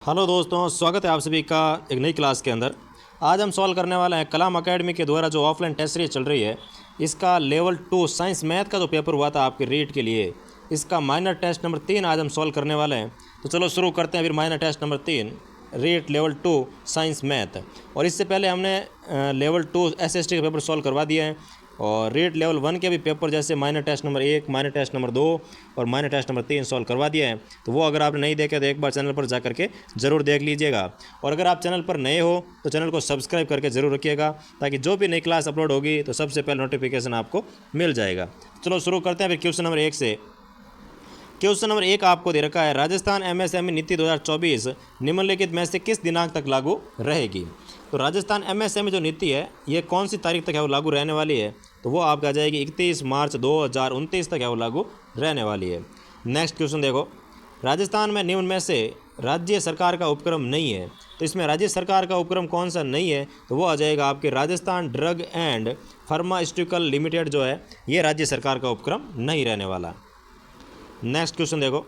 Hello दोस्तों, स्वागत है आप सभी का एक नई क्लास के अंदर। आज हम सॉल्व करने वाले हैं कलाम एकेडमी के द्वारा जो ऑफलाइन टेस्ट सीरीज चल रही है, इसका लेवल 2 साइंस मैथ का जो पेपर हुआ था आपके रीट के लिए, इसका माइनर टेस्ट नंबर 3 आज हम सॉल्व करने वाले हैं। तो चलो शुरू करते हैं फिर minor test number 3 REET level 2 science math. और इससे पहले हमने लेवल 2 एसएसटी के पेपर सॉल्व करवा दिए हैं और रीट लेवल 1 के भी पेपर जैसे minor test number 1, minor test number 2 और माइनर टेस्ट नंबर 3 सॉल्व करवा दिया है। तो वो अगर आपने नहीं देखे तो एक बार चैनल पर जा करके ज़रूर देख लीजिएगा। और अगर आप चैनल पर नए हो तो चैनल को सब्सक्राइब करके ज़रूर रखिएगा, ताकि जो भी नई क्लास अपलोड होगी तो सबसे पहले नोटिफिकेशन आपको मिल जाएगा। चलो शुरू करते हैं फिर क्वेश्चन नंबर 1 से। क्वेश्चन नंबर 1 आपको दे रखा है, राजस्थान एमएसएमई नीति 2024 निम्नलिखित में से किस दिनांक तक लागू रहेगी। तो राजस्थान एमएसएमई जो नीति है ये कौन सी तारीख तक है वो लागू रहने वाली है, तो वो आपका आ जाएगी 31 मार्च 2029 तक है वो लागू रहने वाली है। नेक्स्ट क्वेश्चन देखो, राजस्थान में निम्न में से राज्य सरकार का उपक्रम नहीं है, तो इसमें राज्य सरकार का उपक्रम कौन सा नहीं है, तो वो आ जाएगा आपके Rajasthan drug and pharmaceutical limited जो है ये राज्य सरकार का उपक्रम नहीं रहने वाला। नेक्स्ट क्वेश्चन देखो,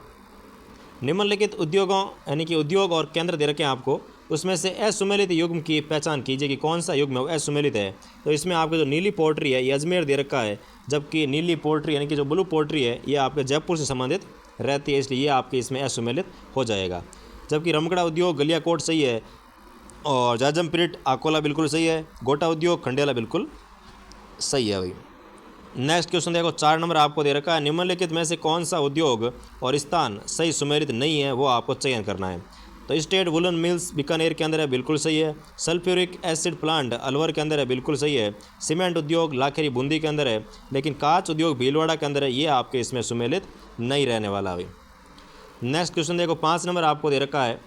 निम्नलिखित उद्योगों यानी कि उद्योग और केंद्र दे रखे हैं आपको, उसमें से असुमेलित युग्म की पहचान कीजिए कि कौन सा युग्म है वो असुमेलित है। तो इसमें आपके जो नीली पोल्ट्री है ये अजमेर दे रखा है, जबकि नीली पोल्ट्री यानी कि जो ब्लू पोल्ट्री है ये आपके जयपुर से संबंधित रहती है, इसलिए ये आपके इसमें असुमेलित हो जाएगा। जबकि रमकड़ा उद्योग गलियाकोट सही है और जाजम प्रिंट अकोला बिल्कुल सही है, गोटा उद्योग खंडेला बिल्कुल सही है भाई। नेक्स्ट क्वेश्चन देखो, 4 नंबर आपको दे रखा है, निम्नलिखित में से कौन सा उद्योग और स्थान सही सुमेलित नहीं है वो आपको चयन करना है। तो स्टेट वुलन मिल्स बीकानेर के अंदर है, बिल्कुल सही है। सल्फ्यूरिक एसिड प्लांट अलवर के अंदर है, बिल्कुल सही है। सीमेंट उद्योग लाखेरी बूंदी के अंदर है, लेकिन कांच उद्योग भीलवाड़ा के अंदर है, ये आपके इसमें सुमेलित नहीं रहने वाला भाई। नेक्स्ट क्वेश्चन देखो, 5 नंबर आपको दे रखा है,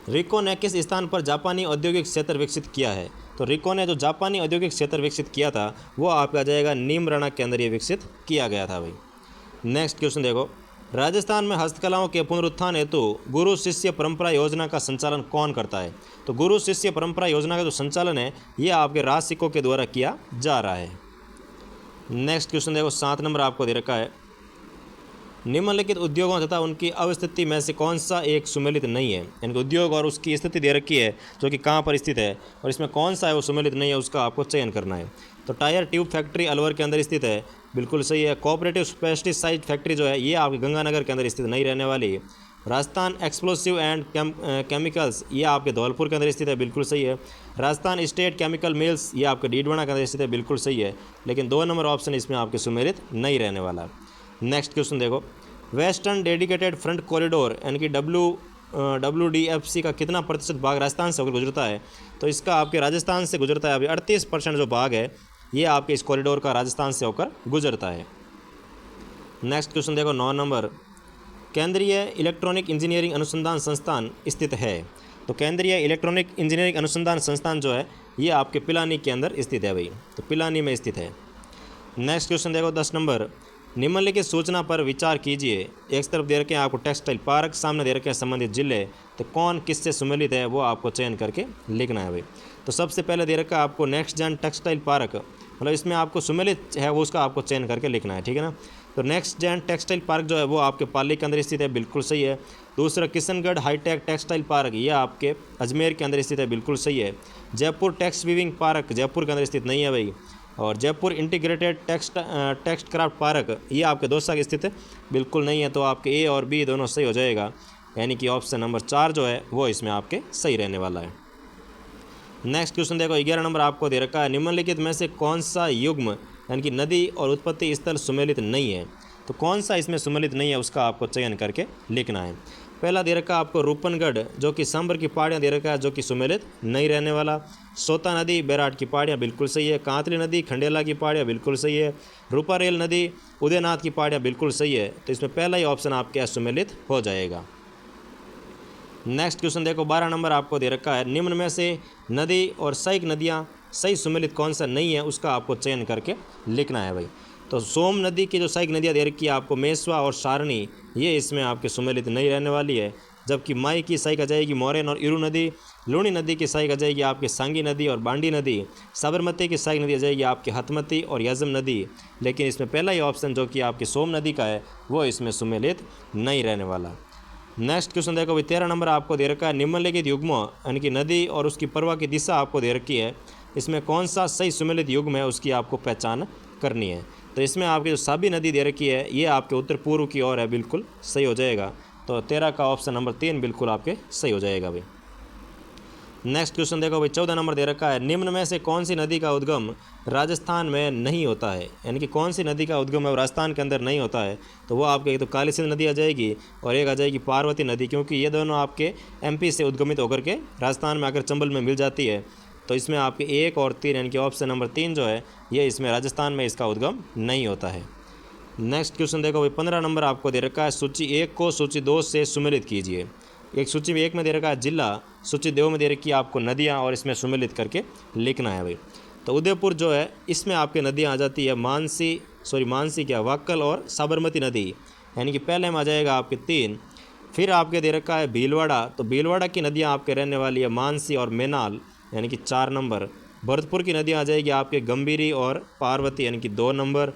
रिको ने किस स्थान पर जापानी औद्योगिक क्षेत्र विकसित किया है। तो रिको ने जो जापानी औद्योगिक क्षेत्र विकसित किया था वो आपका जाएगा नीमराणा के अंदर ये विकसित किया गया था भाई। नेक्स्ट क्वेश्चन देखो, राजस्थान में हस्तकलाओं के पुनरुत्थान हेतु गुरु शिष्य परंपरा योजना का संचालन कौन करता है। तो गुरु शिष्य परंपरा योजना का जो संचालन है ये आपके राज सिक्कों के द्वारा किया जा रहा है। नेक्स्ट क्वेश्चन देखो, 7 नंबर आपको दे रखा है, निम्नलिखित उद्योगों तथा उनकी अवस्थिति में से कौन सा एक सुमेलित नहीं है। यानी कि उद्योग और उसकी स्थिति दे रखी है जो कि कहाँ पर स्थित है और इसमें कौन सा है वो सुमेलित नहीं है, उसका आपको चयन करना है। तो टायर ट्यूब फैक्ट्री अलवर के अंदर स्थित है, बिल्कुल सही है। कोऑपरेटिव पेस्टिसाइड फैक्ट्री जो है ये आपके गंगानगर के अंदर स्थित नहीं रहने वाली है। राजस्थान एक्सप्लोसिव एंड केमिकल्स ये आपके धौलपुर के अंदर स्थित है, बिल्कुल सही है। राजस्थान स्टेट केमिकल मिल्स ये आपके डीडवाना के अंदर स्थित है, बिल्कुल सही है। लेकिन 2 नंबर ऑप्शन इसमें आपके सुमेलित नहीं रहने वाला। नेक्स्ट क्वेश्चन देखो, वेस्टर्न डेडिकेटेड फ्रंट कॉरिडोर यानी कि WDFC का कितना प्रतिशत भाग राजस्थान से होकर गुजरता है। तो इसका आपके राजस्थान से गुजरता है अभी 38% जो भाग है ये आपके इस कॉरिडोर का राजस्थान से होकर गुजरता है। नेक्स्ट क्वेश्चन देखो, 9 नंबर, केंद्रीय इलेक्ट्रॉनिक इंजीनियरिंग अनुसंधान संस्थान स्थित है। तो केंद्रीय इलेक्ट्रॉनिक इंजीनियरिंग अनुसंधान संस्थान जो है ये आपके पिलानी के अंदर स्थित है भाई, तो पिलानी में स्थित है। नेक्स्ट क्वेश्चन देखो, 10 नंबर, निम्नलिखित सूचना पर विचार कीजिए। एक तरफ दे रखे हैं आपको टेक्सटाइल पार्क, सामने दे रखे हैं संबंधित जिले, तो कौन किससे सुमेलित है वो आपको चयन करके लिखना है भाई। तो सबसे पहले दे रखा है आपको नेक्स्ट जन टेक्सटाइल पार्क, मतलब इसमें आपको सुमेलित है वो उसका आपको चयन करके लिखना है, ठीक है ना। तो नेक्स्ट जन टेक्सटाइल पार्क जो है वो आपके पाली के अंदर स्थित है, बिल्कुल सही है। दूसरा किशनगढ़ हाईटेक टेक्सटाइल पार्क ये आपके अजमेर के अंदर स्थित है, बिल्कुल सही है। Jaipur text weaving park Jaipur के अंदर स्थित नहीं है भाई। और Jaipur integrated text craft park ये आपके दौसा के स्थित है, बिल्कुल नहीं है। तो आपके ए और बी दोनों सही हो जाएगा, यानी कि ऑप्शन नंबर 4 जो है वो इसमें आपके सही रहने वाला है। नेक्स्ट क्वेश्चन देखो, 11 नंबर आपको दे रखा है, निम्नलिखित में से कौन सा युग्म यानी कि नदी और उत्पत्ति स्थल सुमेलित नहीं है। तो कौन सा इसमें सुमेलित नहीं है उसका आपको चयन करके लिखना है। पहला दे रखा आपको रूपनगढ़ जो कि सांबर की पहाड़ियाँ दे रखा है, जो कि सुमेलित नहीं रहने वाला। सोता नदी बैराट की पहाड़ियाँ बिल्कुल सही है। कांतली नदी खंडेला की पहाड़ियाँ बिल्कुल सही है। रूपारेल नदी उदयनाथ की पहाड़ियाँ बिल्कुल सही है। तो इसमें पहला ही ऑप्शन आपके सुमेलित हो जाएगा। नेक्स्ट क्वेश्चन देखो, 12 नंबर आपको दे रखा है, निम्न में से नदी और सहायक नदियाँ सही सुमेलित कौन सा नहीं है उसका आपको चयन करके लिखना है भाई। तो सोम नदी की जो सहायक नदियाँ दे रखी है आपको मेसवा और सारणी ये इसमें आपके सुमेलित नहीं रहने वाली है। जबकि माई की सहायक आ जाएगी मोरेन और इरू नदी। लूणी नदी की सहायक आ जाएगी आपकी सांगी नदी और बांडी नदी। साबरमती की सहायक नदी आ जाएगी आपकी हथमती और यजम नदी। लेकिन इसमें पहला ही ऑप्शन जो कि आपकी सोम नदी का है वो इसमें सुमेलित नहीं रहने वाला। नेक्स्ट क्वेश्चन देखो भाई 13 नंबर आपको दे रखा है, निम्नलिखित युग्म यानी कि नदी और उसकी प्रवाह की दिशा आपको दे रखी है, इसमें कौन सा सही सुमेलित युग्म है उसकी आपको पहचान करनी है। तो इसमें आपकी जो साबी नदी दे रखी है ये आपके उत्तर पूर्व की ओर है, बिल्कुल सही हो जाएगा। तो 13 का ऑप्शन नंबर 3 बिल्कुल आपके सही हो जाएगा भाई। नेक्स्ट क्वेश्चन देखो भाई 14 नंबर दे रखा है, निम्न में से कौन सी नदी का उद्गम राजस्थान में नहीं होता है, यानी कि कौन सी नदी का उद्गम है राजस्थान के अंदर नहीं होता है। तो वो आपके एक तो काली सिंध नदी आ जाएगी और एक आ जाएगी पार्वती नदी, क्योंकि ये दोनों आपके एमपी से उद्गमित होकर के राजस्थान में आकर चंबल में मिल जाती है। तो इसमें आपके 1 और 3 यानी कि ऑप्शन नंबर 3 जो है ये इसमें राजस्थान में इसका उद्गम नहीं होता है। नेक्स्ट क्वेश्चन देखो भाई 15 नंबर आपको दे रखा है, सूची 1 को सूची 2 से सुमेलित कीजिए। एक सूची में 1 में दे रखा है जिला, सूची 2 में दे रखी है आपको नदियाँ और इसमें सुमेलित करके लिखना है भाई। तो उदयपुर जो है इसमें आपके नदियाँ आ जाती है मानसी क्या वाक्कल और साबरमती नदी, यानी कि पहले में आ जाएगा आपके 3। फिर आपके दे रखा है भीलवाड़ा, तो भीलवाड़ा की नदियाँ आपके रहने वाली है मानसी और मेनाल, यानी कि 4 नंबर। भरतपुर की नदियाँ आ जाएगी आपके गंभीरी और पार्वती, यानी कि 2 नंबर।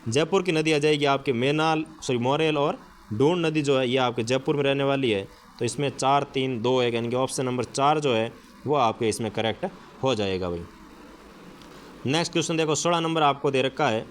जयपुर की नदी आ जाएगी आपके मोरेल और डून नदी जो है ये आपके जयपुर में रहने वाली है। तो इसमें 4 3 2 1 यानी कि ऑप्शन नंबर 4 जो है वो आपके इसमें करेक्ट हो जाएगा भाई। नेक्स्ट क्वेश्चन देखो 16 नंबर आपको दे रखा है,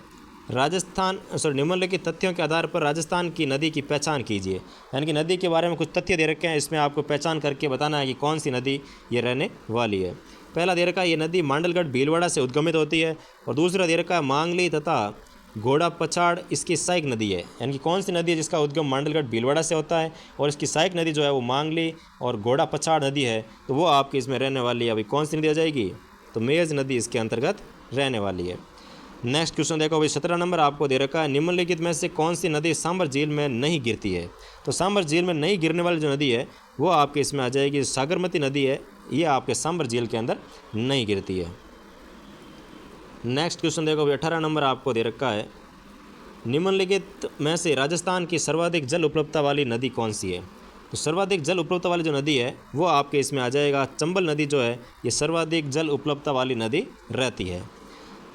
निम्नलिखित तथ्यों के आधार पर राजस्थान की नदी की पहचान कीजिए, यानी कि नदी के बारे में कुछ तथ्य दे रखे हैं, इसमें आपको पहचान करके बताना है कि कौन सी नदी ये रहने वाली है। पहला दे रखा है ये नदी मांडलगढ़ भीलवाड़ा से उद्गमित होती है, और दूसरा दे रखा है मांगली तथा घोड़ा पछाड़ इसकी सहायक नदी है, यानी कि कौन सी नदी है जिसका उद्गम मांडलगढ़ भीलवाड़ा से होता है और इसकी सहायक नदी जो है वो मांगली और घोड़ा पछाड़ नदी है। तो वो आपकी इसमें रहने वाली है अभी कौन सी नदी आ जाएगी, तो मेज नदी इसके अंतर्गत रहने वाली है। नेक्स्ट क्वेश्चन देखो भाई 17 नंबर आपको दे रखा है, निम्नलिखित में से कौन सी नदी सांबर झील में नहीं गिरती है। तो सांबर झील में नहीं गिरने वाली जो नदी है वो आपके इसमें आ जाएगी सागरमती नदी है, ये आपके सांबर झील के अंदर नहीं गिरती है। नेक्स्ट क्वेश्चन देखो भाई 18 नंबर आपको दे रखा है, निम्नलिखित में से राजस्थान की सर्वाधिक जल उपलब्धता वाली नदी कौन सी है। तो सर्वाधिक जल उपलब्धता वाली जो नदी है वो आपके इसमें आ जाएगा चंबल नदी जो है ये सर्वाधिक जल उपलब्धता वाली नदी रहती है।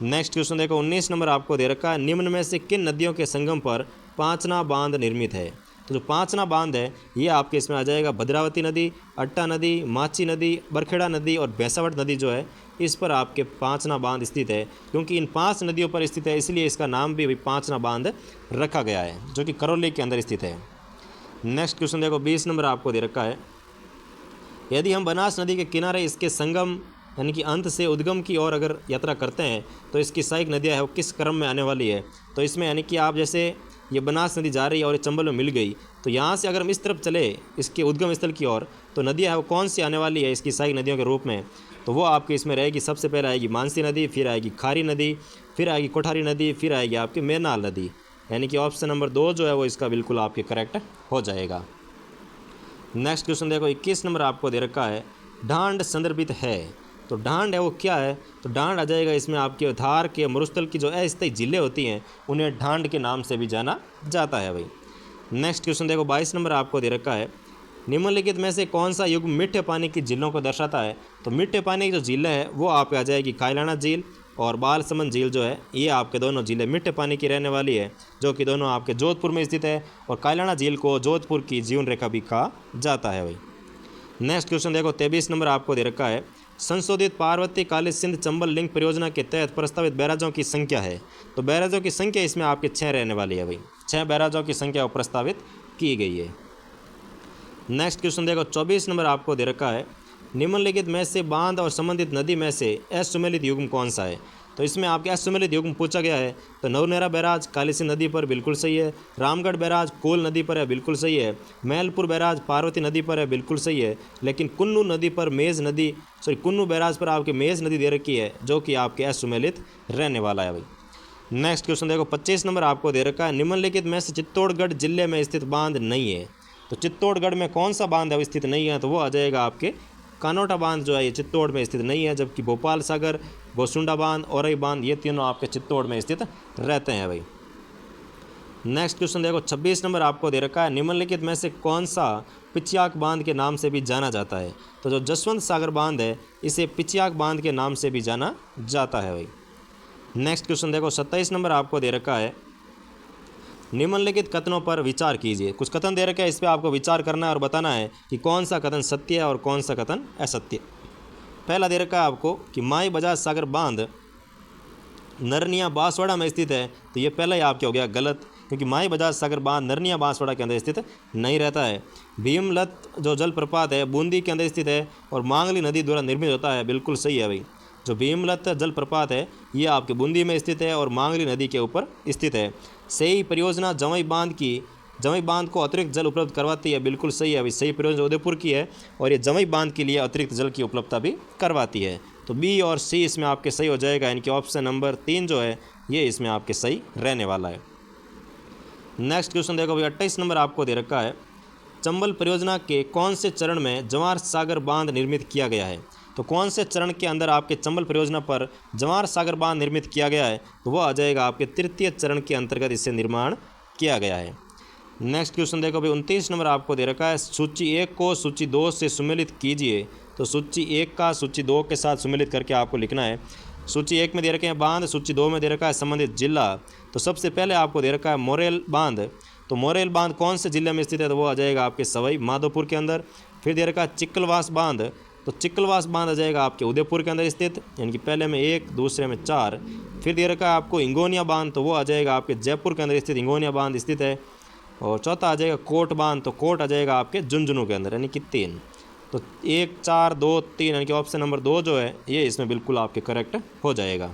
नेक्स्ट क्वेश्चन देखो 19 नंबर आपको दे रखा है, निम्न में से किन नदियों के संगम पर पांचना बांध निर्मित है। तो जो पांचना बांध है ये आपके इसमें आ जाएगा भद्रावती नदी, अट्टा नदी, माची नदी, बरखेड़ा नदी और भैंसावट नदी जो है इस पर आपके पांचना बांध स्थित है, क्योंकि इन 5 नदियों पर स्थित है इसलिए इसका नाम भी पांचना बांध रखा गया है, जो कि करौली के अंदर स्थित है। नेक्स्ट क्वेश्चन देखो 20 नंबर आपको दे रखा है, यदि हम बनास नदी के किनारे इसके संगम यानी कि अंत से उद्गम की ओर अगर यात्रा करते हैं तो इसकी सहायक नदियाँ है वो किस क्रम में आने वाली है। तो इसमें यानी कि आप जैसे ये बनास नदी जा रही है और ये चंबल में मिल गई, तो यहाँ से अगर हम इस तरफ चले इसके उद्गम स्थल की ओर तो नदियाँ है वो कौन सी आने वाली है इसकी सहायक नदियों के रूप में। तो वो आपके इसमें रहेगी, सबसे पहले आएगी मानसी नदी, फिर आएगी खारी नदी, फिर आएगी कोठारी नदी, फिर आएगी आपकी मेनाल नदी, यानी कि ऑप्शन नंबर 2 जो है वो इसका बिल्कुल आपके करेक्ट हो जाएगा। नेक्स्ट क्वेश्चन देखो 21 नंबर आपको दे रखा है, ढांड संदर्भित है। तो ढांड है वो क्या है, तो ढांड आ जाएगा इसमें आपके धार के मरुस्थल की जो अस्थायी झीलें होती हैं उन्हें ढांड के नाम से भी जाना जाता है भाई। नेक्स्ट क्वेश्चन देखो 22 नंबर आपको दे रखा है, निम्नलिखित में से कौन सा युग मीठे पानी की झीलों को दर्शाता है। तो मीठे पानी की जो झीलें हैं वो आपके आ जाएगी कायलाना झील और बालसमंद झील जो है ये आपके दोनों झीलें मीठे पानी की रहने वाली है, जो कि दोनों आपके जोधपुर में स्थित है, और कायलाना झील को जोधपुर की जीवन रेखा भी कहा जाता है भाई। नेक्स्ट क्वेश्चन देखो 23 नंबर आपको दे रखा है, संशोधित पार्वती काली सिंध चंबल लिंक परियोजना के तहत प्रस्तावित बैराजों की संख्या है। तो बैराजों की संख्या इसमें आपके 6 रहने वाली है भाई, 6 बैराजों की संख्या प्रस्तावित की गई है। नेक्स्ट क्वेश्चन देखो 24 नंबर आपको दे रखा है, निम्नलिखित में से बांध और संबंधित नदी में से असुमेलित युग्म कौन सा है। तो इसमें आपके असुमेलित युग्म पूछा गया है। तो नवनेरा बैराज काली सिंध नदी पर बिल्कुल सही है, रामगढ़ बैराज कोल नदी पर है बिल्कुल सही है, मैलपुर बैराज पार्वती नदी पर है बिल्कुल सही है, लेकिन कुन्नू नदी पर कुन्नू बैराज पर आपके मेज नदी दे रखी है जो कि आपके असुमेलित रहने वाला है भाई। नेक्स्ट क्वेश्चन देखो 25 नंबर आपको दे रखा है, निम्नलिखित में से चित्तौड़गढ़ जिले में स्थित बांध नहीं है। तो चित्तौड़गढ़ में कौन सा बांध है वो स्थित नहीं है, तो वो आ जाएगा आपके कानोटा बांध जो है ये चित्तौड़ में स्थित नहीं है, जबकि भोपाल सागर, गोसुंडा बांध, औरई बांध ये तीनों आपके चित्तौड़ में स्थित रहते हैं भाई। नेक्स्ट क्वेश्चन देखो 26 नंबर आपको दे रखा है, निम्नलिखित में से कौन सा पिचियाक बांध के नाम से भी जाना जाता है। तो जो जसवंत सागर बांध है इसे पिचियाक बांध के नाम से भी जाना जाता है भाई। नेक्स्ट क्वेश्चन देखो 27 नंबर आपको दे रखा है, निम्नलिखित कथनों पर विचार कीजिए। कुछ कथन दे रखे हैं, इस पर आपको विचार करना है और बताना है कि कौन सा कथन सत्य है और कौन सा कथन असत्य। पहला दे रखा है आपको कि माई बजाज सागर बांध नरनिया बांसवाड़ा में स्थित है, तो ये पहला ही आपके हो गया गलत, क्योंकि माई बजाज सागर बांध नरनिया बांसवाड़ा के अंदर स्थित नहीं रहता है। भीमलत जो जलप्रपात है बूंदी के अंदर स्थित है और मांगली नदी द्वारा निर्मित होता है, बिल्कुल सही है भाई। जो भीमलत जलप्रपात है ये आपके बूंदी में स्थित है और मांगली नदी के ऊपर स्थित है। सही परियोजना जमई बांध को अतिरिक्त जल उपलब्ध करवाती है, बिल्कुल सही है भाई। सही परियोजना उदयपुर की है और ये जमई बांध के लिए अतिरिक्त जल की उपलब्धता भी करवाती है। तो बी और सी इसमें आपके सही हो जाएगा, यानी कि ऑप्शन नंबर 3 जो है ये इसमें आपके सही रहने वाला है। नेक्स्ट क्वेश्चन देखो भाई, 28 नंबर आपको दे रखा है, चंबल परियोजना के कौन से चरण में जवार सागर बांध निर्मित किया गया है। तो कौन से चरण के अंदर आपके चंबल परियोजना पर जवार सागर बांध निर्मित किया गया है, तो वह आ जाएगा आपके तृतीय चरण के अंतर्गत इससे निर्माण किया गया है। नेक्स्ट क्वेश्चन देखो भाई, 29 नंबर आपको दे रखा है, सूची 1 को सूची 2 से सुमेलित कीजिए। तो सूची 1 का सूची 2 के साथ सुमेलित करके आपको लिखना है। सूची 1 में दे रखे हैं बांध, सूची 2 में दे रखा है संबंधित जिला। तो सबसे पहले आपको दे रखा है मोरेल बांध। तो मोरेल बांध कौन से जिले में स्थित है, तो वो आ जाएगा आपके सवाई माधोपुर के अंदर। फिर दे रखा है चिक्कलवास बांध। तो चिक्कलवास बांध आ जाएगा आपके उदयपुर के अंदर स्थित, यानी कि पहले में 1 दूसरे में 4। फिर दे रखा है आपको इंगोनिया बांध, तो वो आ जाएगा आपके जयपुर के अंदर स्थित इंगोनिया बांध स्थित है। और चौथा आ जाएगा कोट बांध, तो कोट आ जाएगा आपके झुंझुनू के अंदर, यानी कि 3। तो 1 4 2 3, यानी कि ऑप्शन नंबर 2 जो है ये इसमें बिल्कुल आपके करेक्ट हो जाएगा।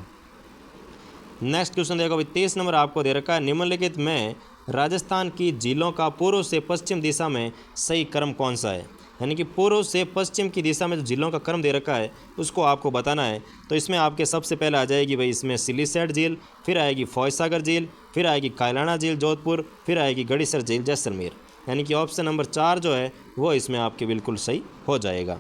नेक्स्ट क्वेश्चन देखो भाई, 23 नंबर आपको दे रखा है, निम्नलिखित में राजस्थान की झीलों का पूर्व से पश्चिम दिशा में सही क्रम कौन सा है। यानी कि पूर्व से पश्चिम की दिशा में जो झीलों का क्रम दे रखा है उसको आपको बताना है। तो इसमें आपके सबसे पहले आ जाएगी भाई इसमें सिलीसैट झील, फिर आएगी फौजसागर झील, फिर आएगी कायलाना झील जोधपुर, फिर आएगी गड़ीसर झील जैसलमेर, यानी कि ऑप्शन नंबर 4 जो है वो इसमें आपके बिल्कुल सही हो जाएगा।